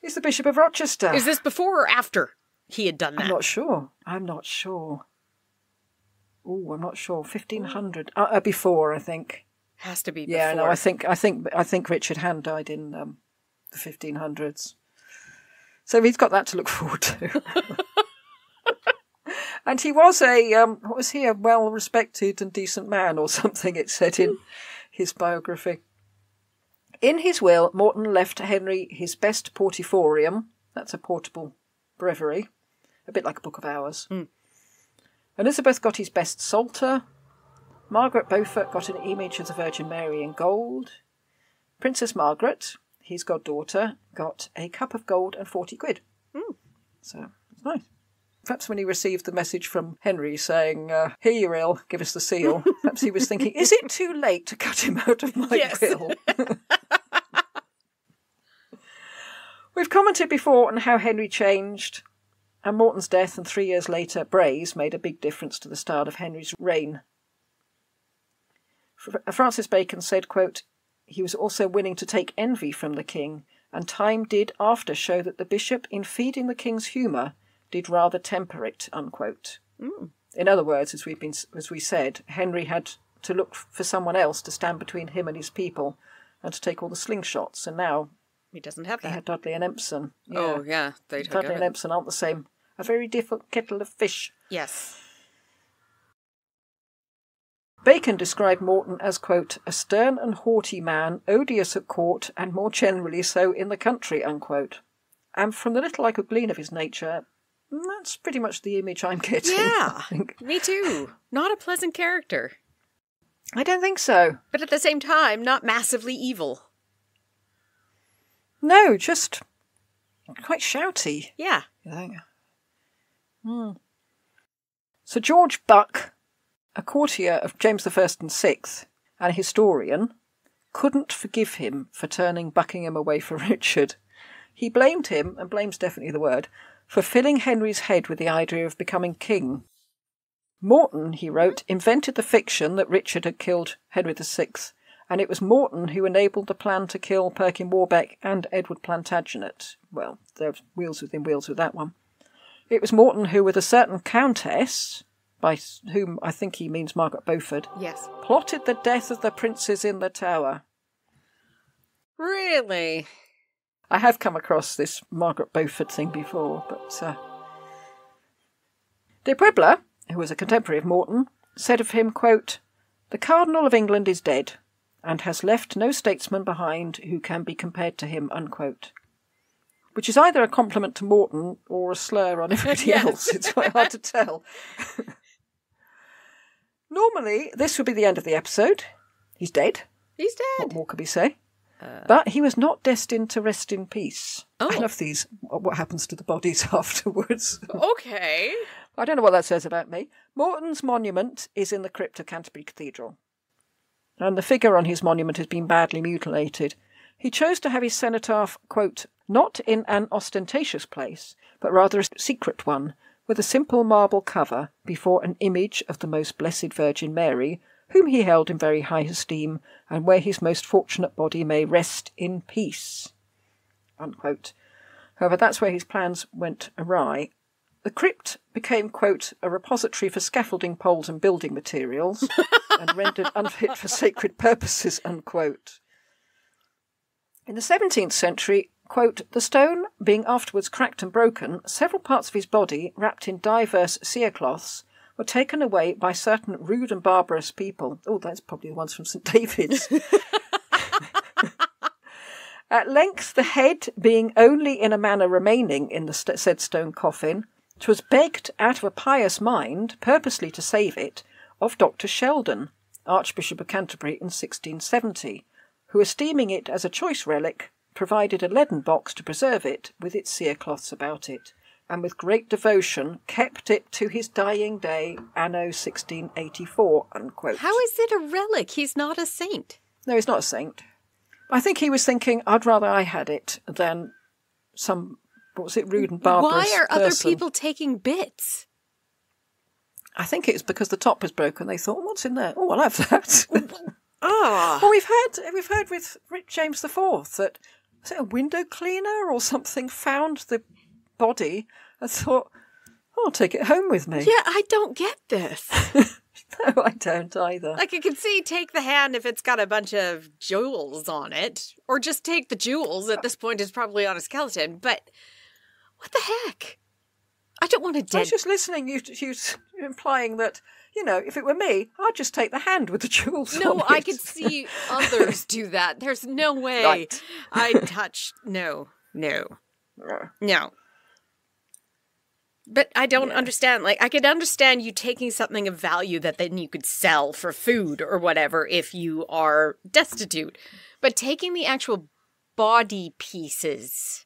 He's the Bishop of Rochester. Is this before or after he had done that? I'm not sure. Oh, I'm not sure. 1500. Before, I think. Has to be before. Yeah, no, I think Richard Hand died in the 1500s. So he's got that to look forward to. And he was a well-respected and decent man or something, it said in his biography. In his will, Morton left Henry his best portiforium. That's a portable breviary, a bit like a book of hours. Mm. Elizabeth got his best psalter, Margaret Beaufort got an image of the Virgin Mary in gold. Princess Margaret, his goddaughter, got a cup of gold and 40 quid. So, it's nice. Perhaps when he received the message from Henry saying, here you're ill, give us the seal, perhaps he was thinking, is it too late to cut him out of my will? We've commented before on how Henry changed, and Morton's death and 3 years later Bray's made a big difference to the start of Henry's reign. Francis Bacon said, quote, he was also willing to take envy from the king, and time did after show that the bishop, in feeding the king's humour, did rather temper it, unquote. In other words, as we said, Henry had to look for someone else to stand between him and his people and to take all the slingshots, and now he doesn't have that. He had Dudley and Empson. Yeah. Oh, yeah. They took Dudley and Empson aren't the same. A very different kettle of fish. Yes. Bacon described Morton as, quote, a stern and haughty man, odious at court, and more generally so in the country, unquote. And from the little I could glean of his nature, that's pretty much the image I'm getting. Yeah, I think. Me too. Not a pleasant character. I don't think so. But at the same time, not massively evil. No, just quite shouty. Yeah. You think? Sir George Buck, a courtier of James I and VI, and a historian, couldn't forgive him for turning Buckingham away for Richard. He blamed him, and blame's definitely the word, for filling Henry's head with the idea of becoming king. Morton, he wrote, invented the fiction that Richard had killed Henry VI, and it was Morton who enabled the plan to kill Perkin Warbeck and Edward Plantagenet. Well, there's wheels within wheels with that one. It was Morton who, with a certain countess, by whom I think he means Margaret Beaufort, yes, plotted the death of the princes in the Tower. Really? I have come across this Margaret Beaufort thing before, but De Puebla, who was a contemporary of Morton, said of him, quote, the Cardinal of England is dead, and has left no statesman behind who can be compared to him, unquote. Which is either a compliment to Morton or a slur on everybody else. It's quite hard to tell. Normally, this would be the end of the episode. He's dead. He's dead. What more could we say? But he was not destined to rest in peace. Oh. I love these, what happens to the bodies afterwards. Okay. I don't know what that says about me. Morton's monument is in the crypt of Canterbury Cathedral. And the figure on his monument has been badly mutilated. He chose to have his cenotaph, quote, not in an ostentatious place, but rather a secret one, with a simple marble cover before an image of the most blessed Virgin Mary, whom he held in very high esteem, and where his most fortunate body may rest in peace. Unquote. However, that's where his plans went awry. The crypt became, quote, a repository for scaffolding poles and building materials, and rendered unfit for sacred purposes, unquote. In the 17th century, quote, the stone being afterwards cracked and broken, several parts of his body, wrapped in diverse cerecloths, were taken away by certain rude and barbarous people. Oh, that's probably the ones from St. David's. At length, the head being only in a manner remaining in the said stone coffin, 'twas begged out of a pious mind, purposely to save it, of Dr. Sheldon, Archbishop of Canterbury in 1670, who, esteeming it as a choice relic, provided a leaden box to preserve it with its cerecloths about it, and with great devotion kept it to his dying day, anno 1684, unquote. How is it a relic? He's not a saint. No, he's not a saint. I think he was thinking, I'd rather I had it than some, what was it, rude and barbarous Why are other person. people taking bits? I think it's because the top was broken. They thought, what's in there? Oh, I'll have that. Ah. Well, we've heard with James IV that, was it a window cleaner or something, found the body and thought, I'll take it home with me. Yeah, I don't get this. No, I don't either. Like, I can see take the hand if it's got a bunch of jewels on it, or just take the jewels. At this point, it's probably on a skeleton, but what the heck? I don't want to I was just listening, you implying that, you know, if it were me, I'd just take the hand with the jewels on No, it. I could see others do that. There's no way Right. I'd touch... No. But I don't understand. Like, I could understand you taking something of value that then you could sell for food or whatever if you are destitute. But taking the actual body pieces...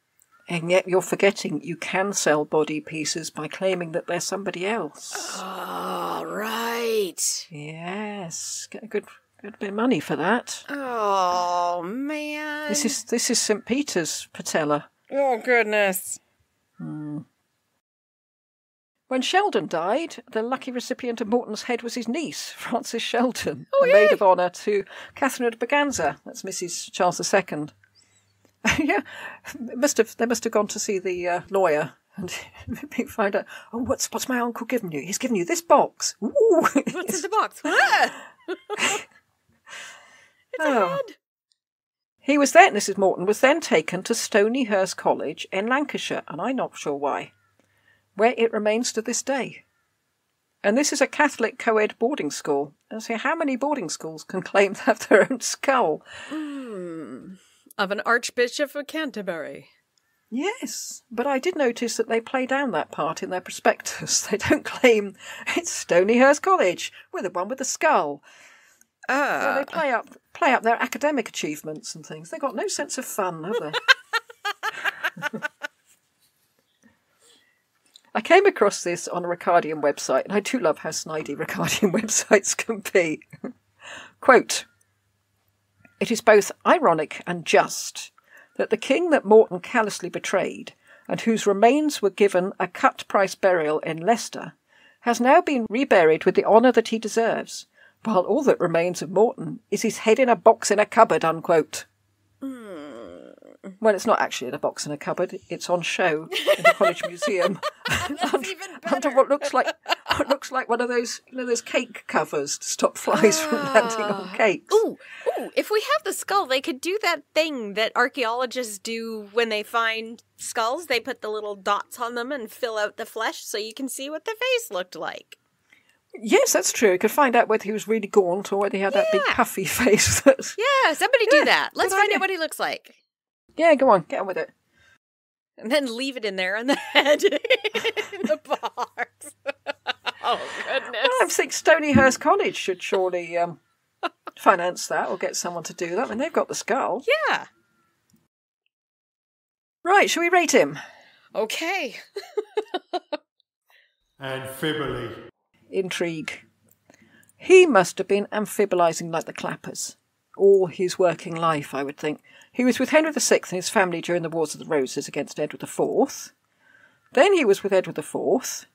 And yet you're forgetting you can sell body pieces by claiming that they're somebody else. Oh, right. Yes. Get a good bit of money for that. Oh, man. This is St. Peter's patella. Oh, goodness. When Sheldon died, the lucky recipient of Morton's head was his niece, Frances Sheldon, Oh, a yay. maid of honour to Catherine of Braganza. That's Mrs. Charles II. Yeah, they must have gone to see the lawyer and find out. Oh, what's my uncle given you? He's given you this box. Ooh. What's in the box? It's a head. Mrs. Morton was then taken to Stonyhurst College in Lancashire, and I'm not sure why, where it remains to this day. And this is a Catholic co-ed boarding school. And so how many boarding schools can claim to have their own skull? Of an Archbishop of Canterbury. Yes, but I did notice that they play down that part in their prospectus. They don't claim it's Stonyhurst College. We're the one with the skull. So they play up their academic achievements and things. They've got no sense of fun, have they? I came across this on a Ricardian website, and I do love how snidey Ricardian websites can be. Quote, "It is both ironic and just that the king that Morton callously betrayed, and whose remains were given a cut-price burial in Leicester, has now been reburied with the honour that he deserves, while all that remains of Morton is his head in a box in a cupboard," unquote. Well, it's not actually in a box in a cupboard. It's on show in the College Museum under what looks like one of those cake covers to stop flies from landing on cakes. Ooh, if we have the skull, they could do that thing that archaeologists do when they find skulls. They put the little dots on them and fill out the flesh so you can see what the face looked like. Yes, that's true. You could find out whether he was really gaunt or whether he had that big puffy face. Yeah, somebody do that. Let's find out what he looks like. Yeah, go on, get on with it. And then leave it in there on the head in the box. Oh, goodness. I think Stonyhurst College should surely finance that or get someone to do that. I mean, they've got the skull. Yeah. Right, shall we rate him? Okay. Amphibly. Intrigue. He must have been amphibolizing like the Clappers. All his working life, I would think. He was with Henry VI and his family during the Wars of the Roses against Edward IV. Then he was with Edward IV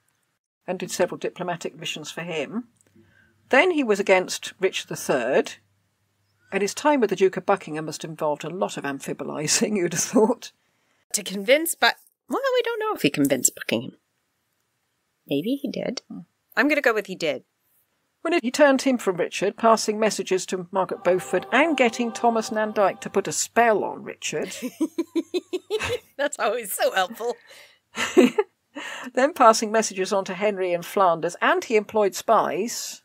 and did several diplomatic missions for him. Then he was against Richard III, and his time with the Duke of Buckingham must have involved a lot of amphibolizing, you'd have thought. To convince, but, well, we don't know if he convinced Buckingham. Maybe he did. I'm going to go with he did. When he turned him from Richard, passing messages to Margaret Beaufort and getting Thomas Nandyke to put a spell on Richard. That's always so helpful. Then passing messages on to Henry in Flanders, and he employed spies.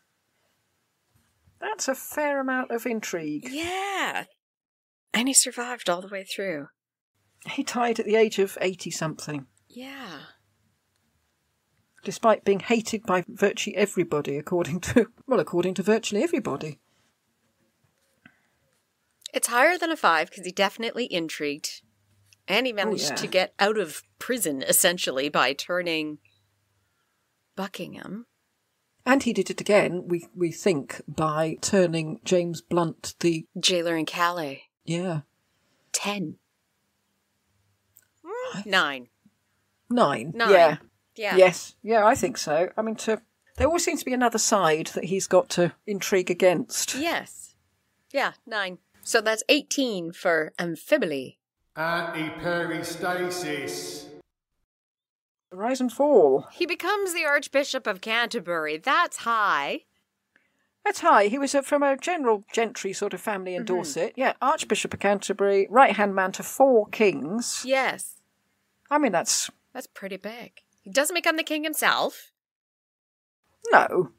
That's a fair amount of intrigue. Yeah. And he survived all the way through. He died at the age of 80-something. Yeah. Despite being hated by virtually everybody, according to virtually everybody. It's higher than a 5 because he definitely intrigued. And he managed to get out of prison, essentially, by turning Buckingham. And he did it again, we think, by turning James Blunt, the jailer in Calais. Yeah. 10. 9. 9. 9. Yeah. Yeah. Yes. Yeah, I think so. I mean, there always seems to be another side that he's got to intrigue against. Yes. Yeah, 9. So that's 18 for Amphibly. Antiperistasis. Rise and fall. He becomes the Archbishop of Canterbury. That's high. That's high. He was from a general gentry sort of family in Dorset. Yeah, Archbishop of Canterbury, right-hand man to 4 kings. Yes. I mean, that's pretty big. He doesn't become the king himself. No.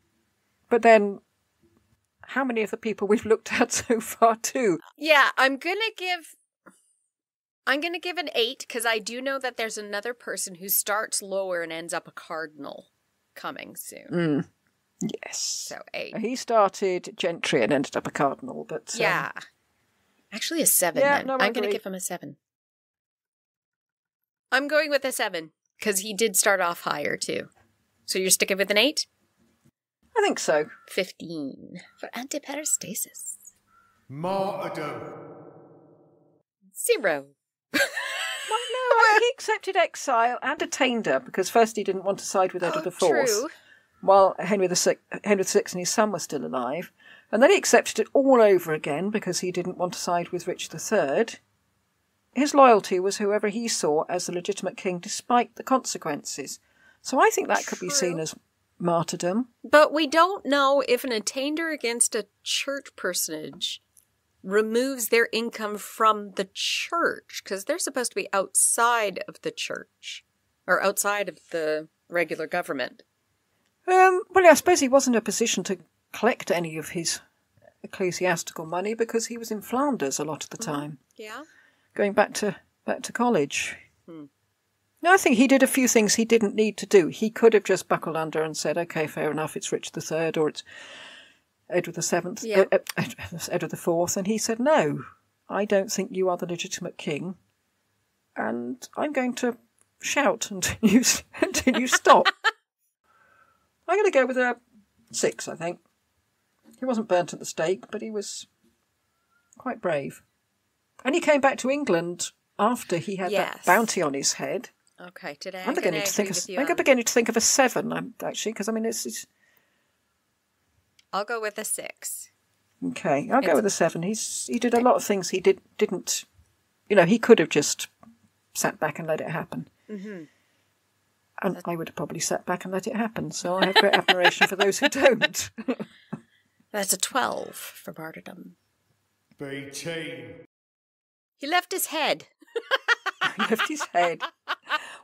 But then, how many of the people we've looked at so far do? Yeah, I'm going to give I'm going to give an 8 because I do know that there's another person who starts lower and ends up a cardinal coming soon. Yes. So 8. He started gentry and ended up a cardinal, but... Yeah. Actually a 7 yeah, then. no, I'm going to give him a 7. I'm going with a 7 because he did start off higher too. So you're sticking with an 8? I think so. 15 for antiperistasis. Martyrdom. 0. No, he accepted exile and attainder because first he didn't want to side with Edward IV. True. While Henry VI and his son were still alive. And then he accepted it all over again because he didn't want to side with Richard III. His loyalty was whoever he saw as the legitimate king despite the consequences. So I think that could be seen as martyrdom. But we don't know if an attainder against a church personage removes their income from the church because they're supposed to be outside of the church or outside of the regular government. Well, I suppose he wasn't in a position to collect any of his ecclesiastical money because he was in Flanders a lot of the time. Yeah. Going back to college. No, I think he did a few things he didn't need to do. He could have just buckled under and said, okay, fair enough, it's Richard III or it's Edward VII, Edward IV, and he said, no, I don't think you are the legitimate king, and I'm going to shout until you stop. I'm going to go with a 6, I think. He wasn't burnt at the stake, but he was quite brave. And he came back to England after he had that bounty on his head. Okay, today I'm beginning to think of a 7, actually, because, I mean, it's... I'll go with a 6. Okay, I'll go with a 7. He did a lot of things he didn't... You know, he could have just sat back and let it happen. Mm-hmm. And I would have probably sat back and let it happen, so I have great admiration for those who don't. That's a 12 for martyrdom. 18. He left his head. He left his head.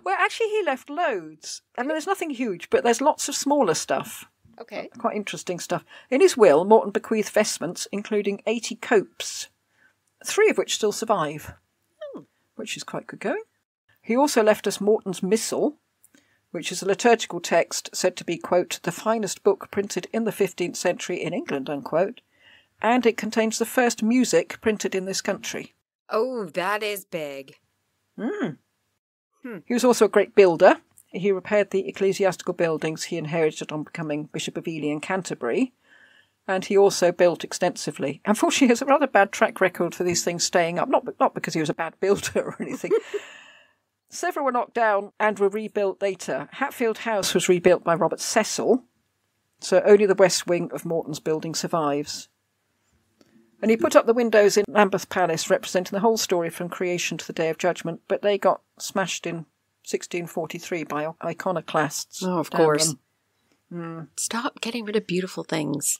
Well, actually, he left loads. I mean, there's nothing huge, but there's lots of smaller stuff. Okay. Quite interesting stuff. In his will, Morton bequeathed vestments, including 80 copes, 3 of which still survive, which is quite good going. He also left us Morton's Missal, which is a liturgical text said to be, quote, the finest book printed in the 15th century in England, unquote, and it contains the first music printed in this country. Oh, that is big. He was also a great builder. He repaired the ecclesiastical buildings he inherited on becoming Bishop of Ely and Canterbury, and he also built extensively. Unfortunately, he has a rather bad track record for these things staying up, not because he was a bad builder or anything. Several were knocked down and were rebuilt later. Hatfield House was rebuilt by Robert Cecil, so only the west wing of Morton's building survives. And he put up the windows in Lambeth Palace representing the whole story from creation to the Day of Judgment, but they got smashed in 1643 by iconoclasts. Oh, of course. Stop getting rid of beautiful things.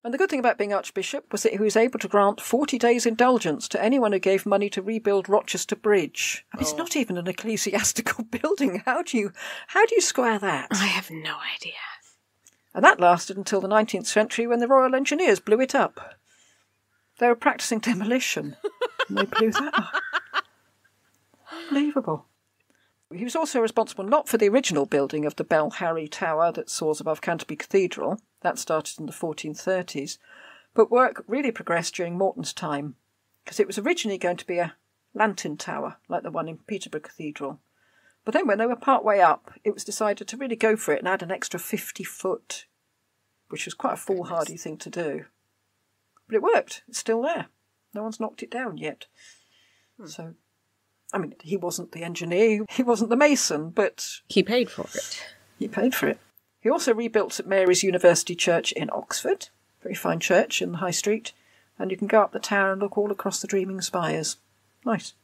And the good thing about being Archbishop was that he was able to grant 40 days indulgence to anyone who gave money to rebuild Rochester Bridge. I mean, it's not even an ecclesiastical building. How do you square that? I have no idea. And that lasted until the 19th century when the Royal Engineers blew it up. They were practising demolition, and they blew that up. Unbelievable. He was also responsible not for the original building of the Bell Harry Tower that soars above Canterbury Cathedral. That started in the 1430s. But work really progressed during Morton's time, because it was originally going to be a lantern tower, like the one in Peterborough Cathedral. But then when they were part way up, it was decided to really go for it and add an extra 50 foot, which was quite a foolhardy thing to do. But it worked. It's still there. No one's knocked it down yet. So, I mean, he wasn't the engineer, he wasn't the mason, but... He paid for it. He paid for it. He also rebuilt St Mary's University Church in Oxford, very fine church in the High Street, and you can go up the tower and look all across the dreaming spires. Nice.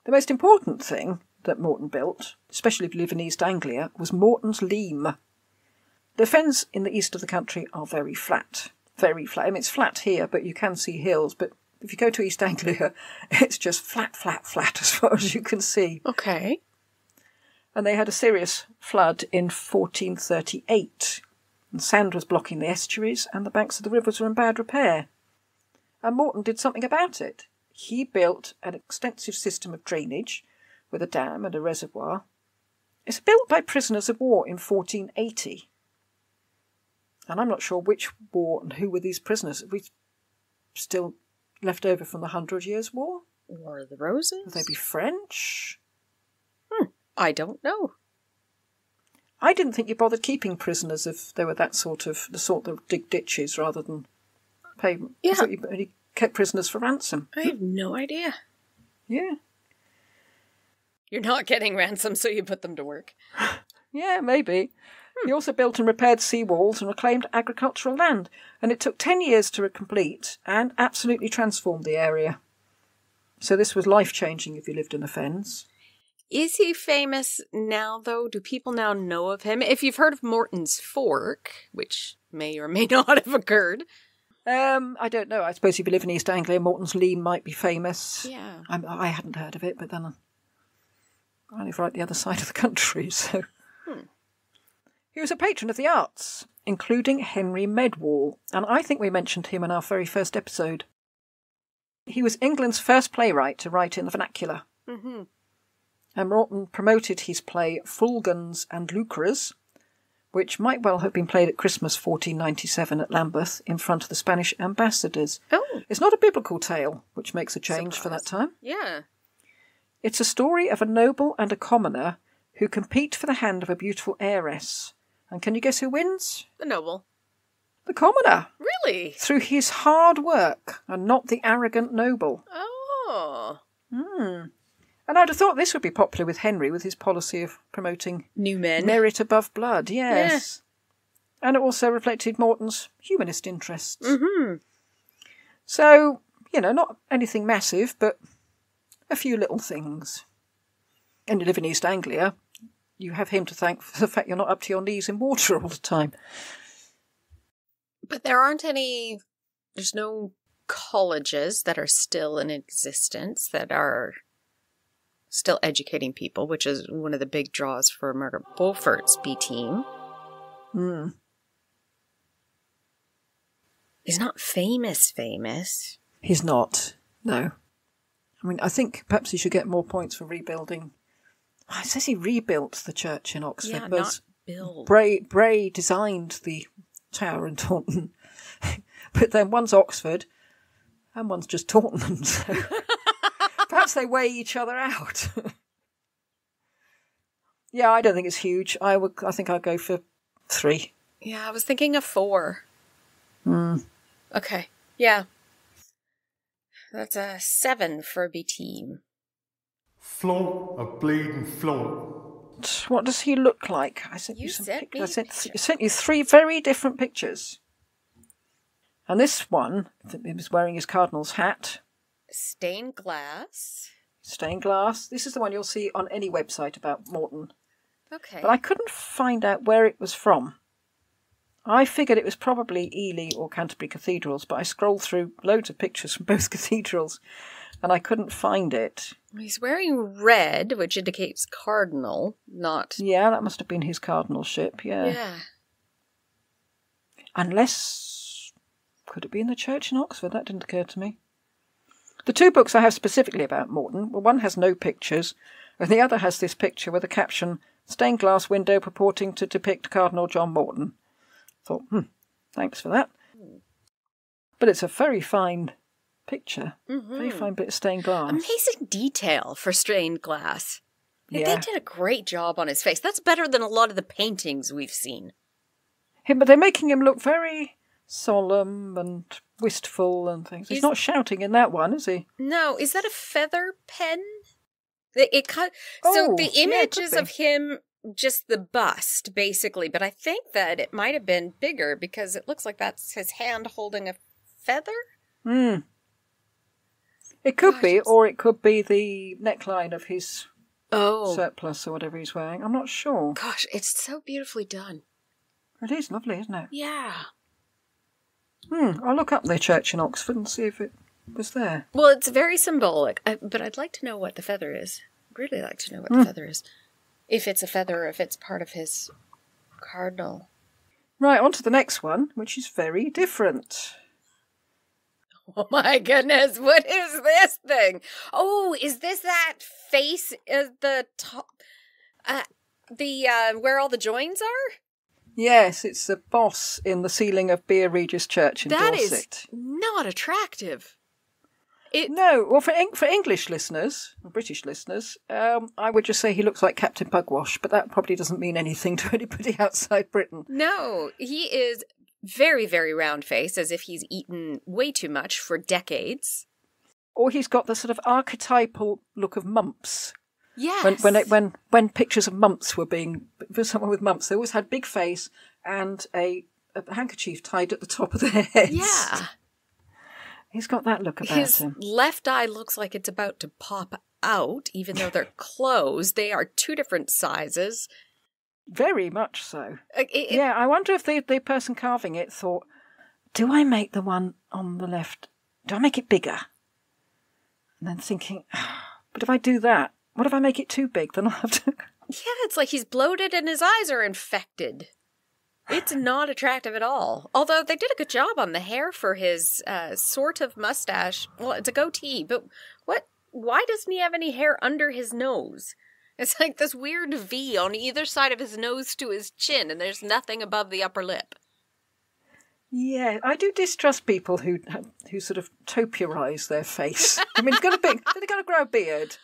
The most important thing that Morton built, especially if you live in East Anglia, was Morton's Leam. The fens in the east of the country are very flat. Very flat. I mean, it's flat here, but you can see hills. But if you go to East Anglia, it's just flat, flat, flat as far as you can see. Okay. And they had a serious flood in 1438. And sand was blocking the estuaries, and the banks of the rivers were in bad repair. And Morton did something about it. he built an extensive system of drainage with a dam and a reservoir. It's built by prisoners of war in 1480. And I'm not sure which war and who were these prisoners. Are we still left over from the 100 Years' War? War of the Roses? Would they be French? I don't know. I didn't think you bothered keeping prisoners if they were the sort that dig ditches rather than pay. Yeah. I thought you only kept prisoners for ransom. I have no idea. Yeah. You're not getting ransom, so you put them to work. Yeah, maybe. He also built and repaired seawalls and reclaimed agricultural land, and it took 10 years to complete and absolutely transformed the area. So this was life-changing if you lived in the Fens. Is he famous now, though? Do people now know of him? If you've heard of Morton's Fork, which may or may not have occurred. I don't know. I suppose if you live in East Anglia, Morton's Leam might be famous. Yeah. I hadn't heard of it, but then I live right the other side of the country, so... He was a patron of the arts, including Henry Medwall, and I think we mentioned him in our very first episode. He was England's first playwright to write in the vernacular. Mm-hmm. And Morton promoted his play Full Guns and Lucres, which might well have been played at Christmas 1497 at Lambeth in front of the Spanish ambassadors. Oh. It's not a biblical tale, which makes a change for that time. Yeah. It's a story of a noble and a commoner who compete for the hand of a beautiful heiress. And can you guess who wins? The noble. The commoner. Really? Through his hard work, and not the arrogant noble. Oh. And I'd have thought this would be popular with Henry, with his policy of promoting New men. merit above blood, yes. Yeah. And it also reflected Morton's humanist interests. Mm-hmm. So, not anything massive, but a few little things. And you live in East Anglia, you have him to thank for the fact you're not up to your knees in water all the time. But there's no colleges that are still in existence that are still educating people, which is one of the big draws for Margaret Beaufort's B team. He's not famous. He's not, no. I mean, I think perhaps he should get more points for rebuilding. It says he rebuilt the church in Oxford. Yeah, not build. Bray designed the tower in Taunton. But then one's Oxford and one's just Taunton. So perhaps they weigh each other out. Yeah, I don't think it's huge. I think I'll go for 3. Yeah, I was thinking of 4. Okay. Yeah. That's a 7 for a B team. Flaunt a bleeding flaunt. What does he look like? I sent You you some sent pictures. me I sent you 3 very different pictures. And this one, he was wearing his cardinal's hat. Stained glass. Stained glass. This is the one you'll see on any website about Morton. Okay. But I couldn't find out where it was from. I figured it was probably Ely or Canterbury cathedrals, but I scrolled through loads of pictures from both cathedrals and I couldn't find it. He's wearing red, which indicates cardinal, not... Yeah, that must have been his cardinalship, yeah. Yeah. Unless... could it be in the church in Oxford? That didn't occur to me. The 2 books I have specifically about Morton, well, one has no pictures, and the other has this picture with a caption, stained glass window purporting to depict Cardinal John Morton. Thought, thanks for that. But it's a very fine picture. Mm-hmm. Very fine bit of stained glass. Amazing detail for stained glass. Yeah. They did a great job on his face. That's better than a lot of the paintings we've seen. But they're making him look very solemn and wistful and things. He's not shouting in that one, is he? No. Is that a feather pen? So the images of him... just the bust, basically, but I think that it might have been bigger because it looks like that's his hand holding a feather. It could be, or it could be the neckline of his surplice or whatever he's wearing. I'm not sure. Gosh, it's so beautifully done. It is lovely, isn't it? Yeah. I'll look up the church in Oxford and see if it was there. Well, it's very symbolic, but I'd like to know what the feather is. I'd really like to know what the feather is. If it's a feather or if it's part of his cardinal. Right, on to the next one, which is very different. Oh my goodness, what is this thing? Oh, is this that face at the top? Where all the joins are? Yes, it's the boss in the ceiling of Beer Regis Church in That Dorset. is not attractive. No, well, for English listeners, British listeners, I would just say he looks like Captain Pugwash, but that probably doesn't mean anything to anybody outside Britain. No, he is very, very round-faced, as if he's eaten way too much for decades. Or he's got the sort of archetypal look of mumps. Yes. When pictures of mumps were being, for someone with mumps, they always had big face and a handkerchief tied at the top of their heads. Yeah. He's got that look about His him. left eye looks like it's about to pop out, even though they're closed. They are two different sizes. Very much so. Yeah, I wonder if the person carving it thought, do I make the one on the left, do I make it bigger? And then thinking, but if I do that, what if I make it too big? Then I'll have to... Yeah, it's like he's bloated and his eyes are infected. It's not attractive at all. Although they did a good job on the hair for his sort of mustache. Well, it's a goatee, but why doesn't he have any hair under his nose? It's like this weird V on either side of his nose to his chin, and there's nothing above the upper lip. Yeah, I do distrust people who sort of topiarize their face. I mean, they've got to grow a beard.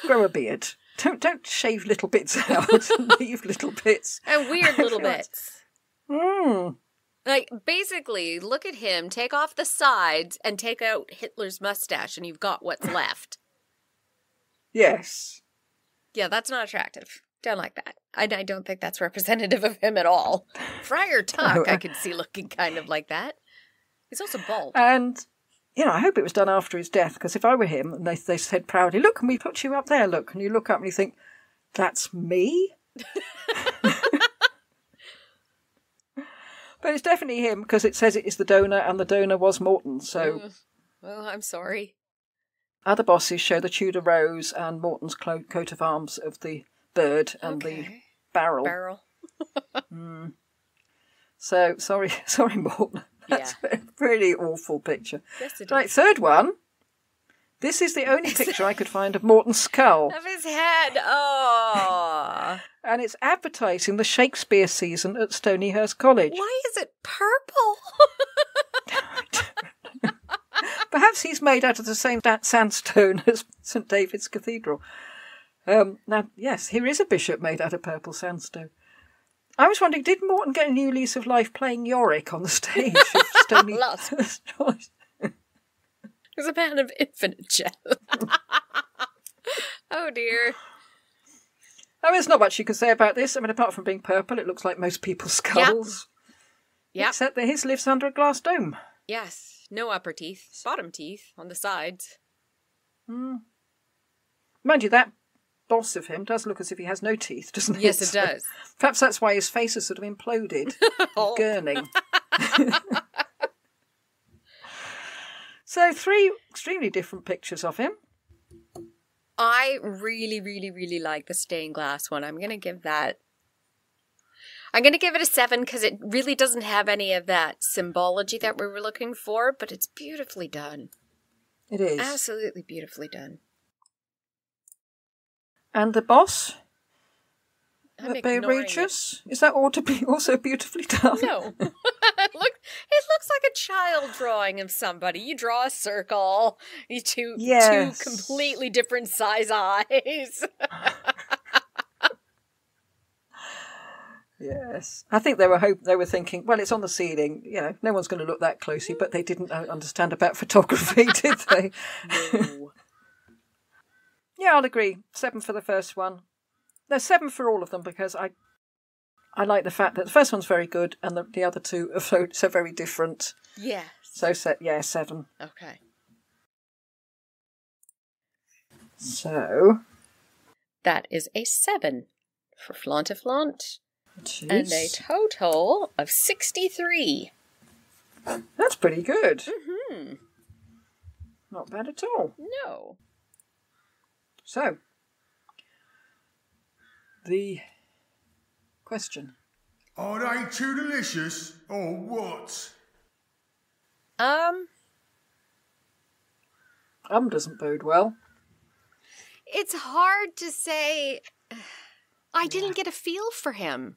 Grow a beard. Don't shave little bits out and leave little bits. And weird little bits. Mm. Like, basically, look at him, take off the sides, and take out Hitler's mustache, and you've got what's left. Yes. Yeah, that's not attractive. Don't like that. I don't think that's representative of him at all. Friar Tuck, I could see looking kind of like that. He's also bald. And, I hope it was done after his death, because if I were him, and they said proudly, look, and we put you up there, look, and you look up and you think, that's me? But it's definitely him, because it says it is the donor, and the donor was Morton, so... Well, I'm sorry. Other bosses show the Tudor rose and Morton's coat of arms of the bird and the barrel. So, sorry, Morton. That's a really awful picture. Yes, it Right, is. third one. This is the only picture I could find of Morton's skull. Of his head. Oh. And it's advertising the Shakespeare season at Stonyhurst College. Why is it purple? Perhaps he's made out of the same sandstone as St David's Cathedral. Now, yes, here is a bishop made out of purple sandstone. I was wondering, did Morton get a new lease of life playing Yorick on the stage of Stonyhurst College? He's a man of infinite jest. Oh, dear. I mean, there's not much you can say about this. I mean, apart from being purple, it looks like most people's skulls. Yep. Except that his lives under a glass dome. Yes. No upper teeth. Bottom teeth on the sides. Mind you, that boss of him does look as if he has no teeth, doesn't it? Yes, it does. Perhaps that's why his face is sort of imploded. Gurning. So 3 extremely different pictures of him. I really, really, really like the stained glass one. I'm going to give it a 7 because it really doesn't have any of that symbology that we were looking for, but it's beautifully done. It is. Absolutely beautifully done. And the boss? I'm Bay ignoring Regis? Is that ought to be also beautifully done? No. It looks like a child drawing of somebody. You draw a circle. You two completely different size eyes. Yes. I think they were thinking, well, it's on the ceiling, no one's going to look that closely, but they didn't understand about photography, did they? No. Yeah, I'll agree. 7 for the first one. No, 7 for all of them, because I like the fact that the first one's very good and the other two are so very different. Yes. So, 7. Okay. So... that is a 7 for Flaunt-a-Flaunt. Jeez. And a total of 63. That's pretty good. Mm-hmm. Not bad at all. No. So, the question. Are they too delicious or what? Doesn't bode well. It's hard to say. I didn't get a feel for him.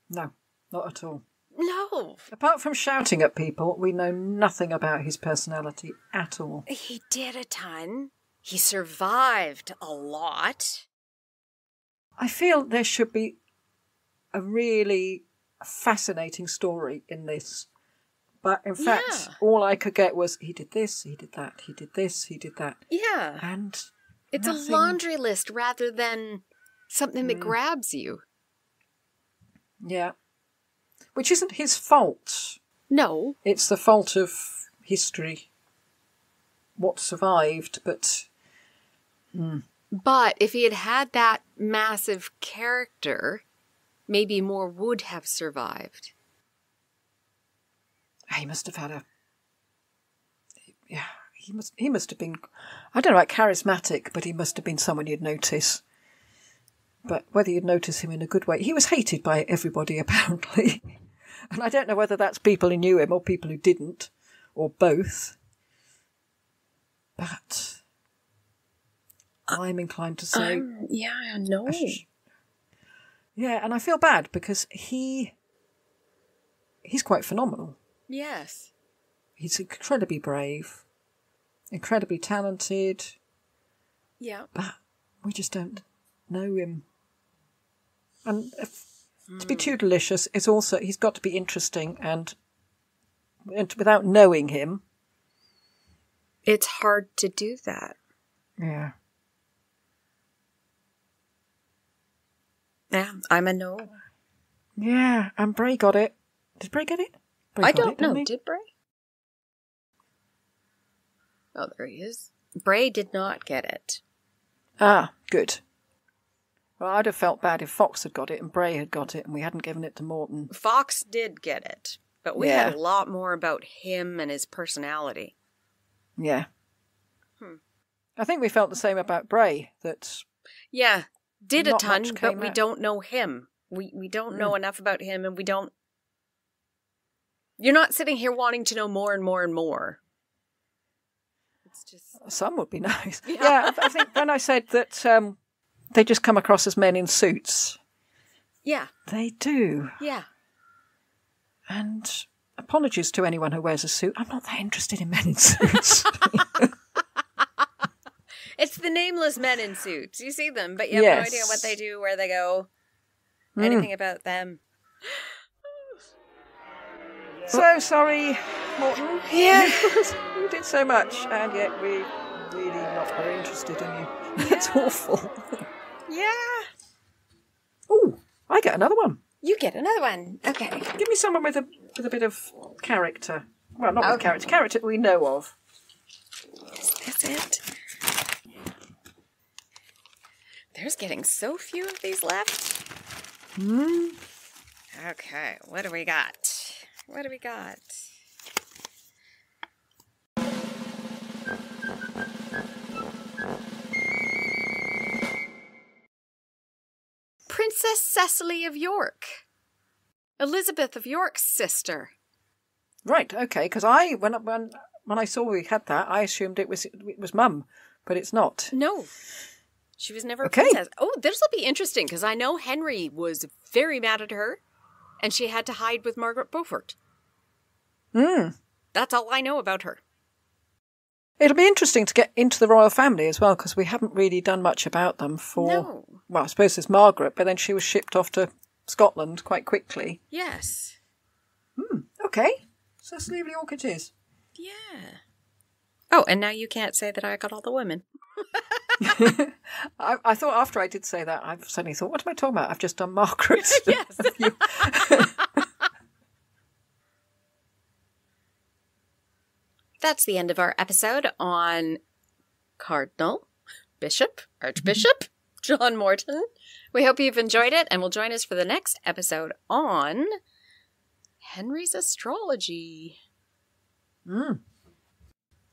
No, not at all. No. Apart from shouting at people, we know nothing about his personality at all. He did a ton. He survived a lot. I feel there should be a really fascinating story in this. But in fact, all I could get was he did this, he did that, he did this, he did that. Yeah. And it's nothing... a laundry list rather than something that grabs you. Yeah. Which isn't his fault. No. It's the fault of history. What survived, but... But if he had had that massive character, maybe more would have survived. He must have had a... Yeah, he must have been... I don't know about charismatic, but he must have been someone you'd notice. But whether you'd notice him in a good way... He was hated by everybody, apparently. And I don't know whether that's people who knew him or people who didn't, or both. But I'm inclined to say... yeah, no. Yeah, and I feel bad because he's quite phenomenal. Yes. He's incredibly brave, incredibly talented. Yeah. But we just don't know him. And to be too delicious is also, he's got to be interesting, and without knowing him. It's hard to do that. Yeah. Yeah, I'm a no. Yeah, and Bray got it. Did Bray get it? Bray I got don't it, didn't know. he? Did Bray? Oh, there he is. Bray did not get it. Ah, good. Well, I'd have felt bad if Fox had got it and Bray had got it and we hadn't given it to Morton. Fox did get it, but we had a lot more about him and his personality. Yeah. I think we felt the same about Bray, that... Yeah, did a not ton, much but came we out. don't know him. We don't know enough about him, and we don't... You're not sitting here wanting to know more and more and more. It's just... Some would be nice. Yeah, I think when I said that they just come across as men in suits. Yeah. They do. Yeah. And apologies to anyone who wears a suit. I'm not that interested in men in suits. It's the nameless men in suits. You see them, but you have no idea what they do, where they go, anything about them. So sorry, Morton. Yeah. You did so much, and yet we're really not very interested in you. That's awful. Yeah. Ooh, I get another one. You get another one. Okay. Give me someone with a bit of character. Well, not with character. Character we know of. Is this it? There's getting so few of these left. Okay, what do we got? What do we got? Princess Cecily of York. Elizabeth of York's sister. Right, okay, because when I saw we had that, I assumed it was Mum, but it's not. No. She was never a princess. Oh, this will be interesting, because I know Henry was very mad at her, and she had to hide with Margaret Beaufort. That's all I know about her. It'll be interesting to get into the royal family as well, because we haven't really done much about them for... No. Well, I suppose there's Margaret, but then she was shipped off to Scotland quite quickly. Yes. Okay. So Cecily of York it is. Yeah. Oh, and now you can't say that I got all the women. I thought after I did say that, I suddenly thought, what am I talking about? I've just done Margaret. Yes. That's the end of our episode on Cardinal, Bishop, Archbishop, John Morton. We hope you've enjoyed it and will join us for the next episode on Henry's astrology.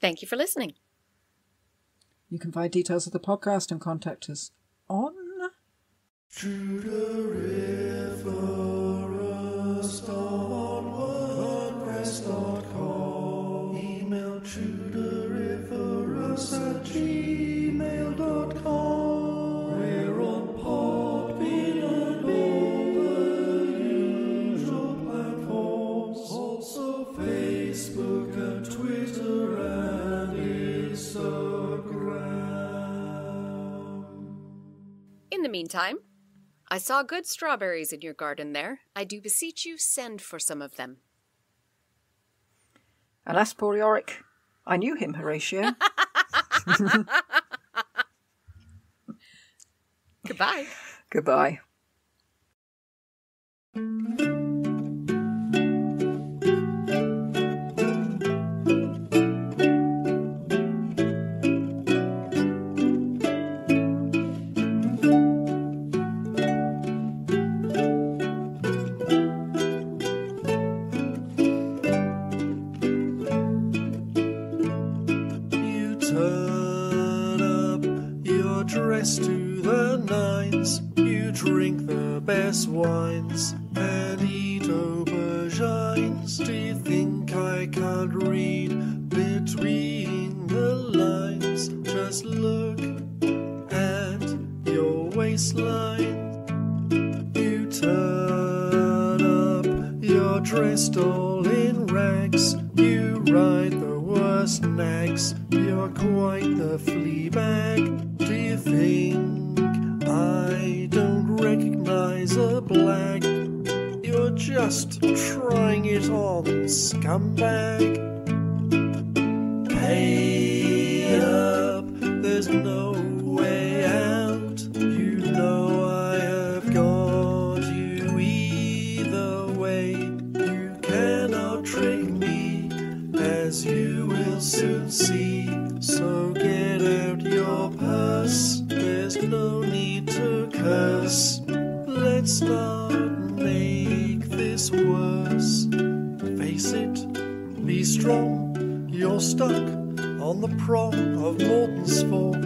Thank you for listening. You can find details of the podcast and contact us on... To the river, WordPress.com. Email to the river, In the meantime, I saw good strawberries in your garden there. I do beseech you, send for some of them. Alas, poor Yorick. I knew him, Horatio. Goodbye. Goodbye. To the nines, you drink the best wines and eat aubergines. Do you think I can't read between the lines? Just look at your waistline. You turn up, you're dressed all in rags. You ride the worst nags, you're quite the flea bag. Do you think I don't recognize a black? You're just trying it on, scumbag. Pay up, there's no way out. You know I have got you either way. You cannot trick me, as you will soon see. So get out your purse, there's no need to curse. Let's not make this worse. Face it, be strong, you're stuck on the prong of Morton's fork.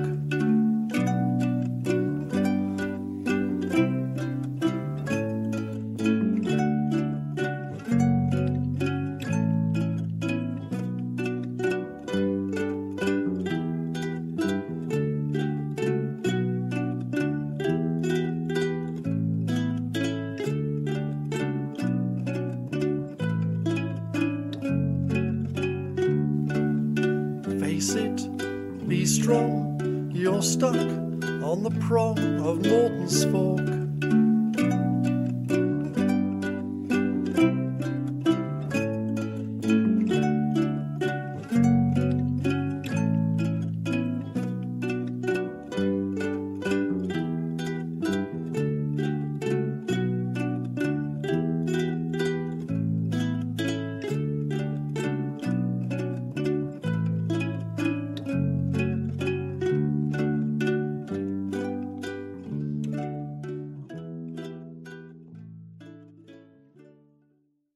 Be strong, you're stuck on the prong of Morton's fork.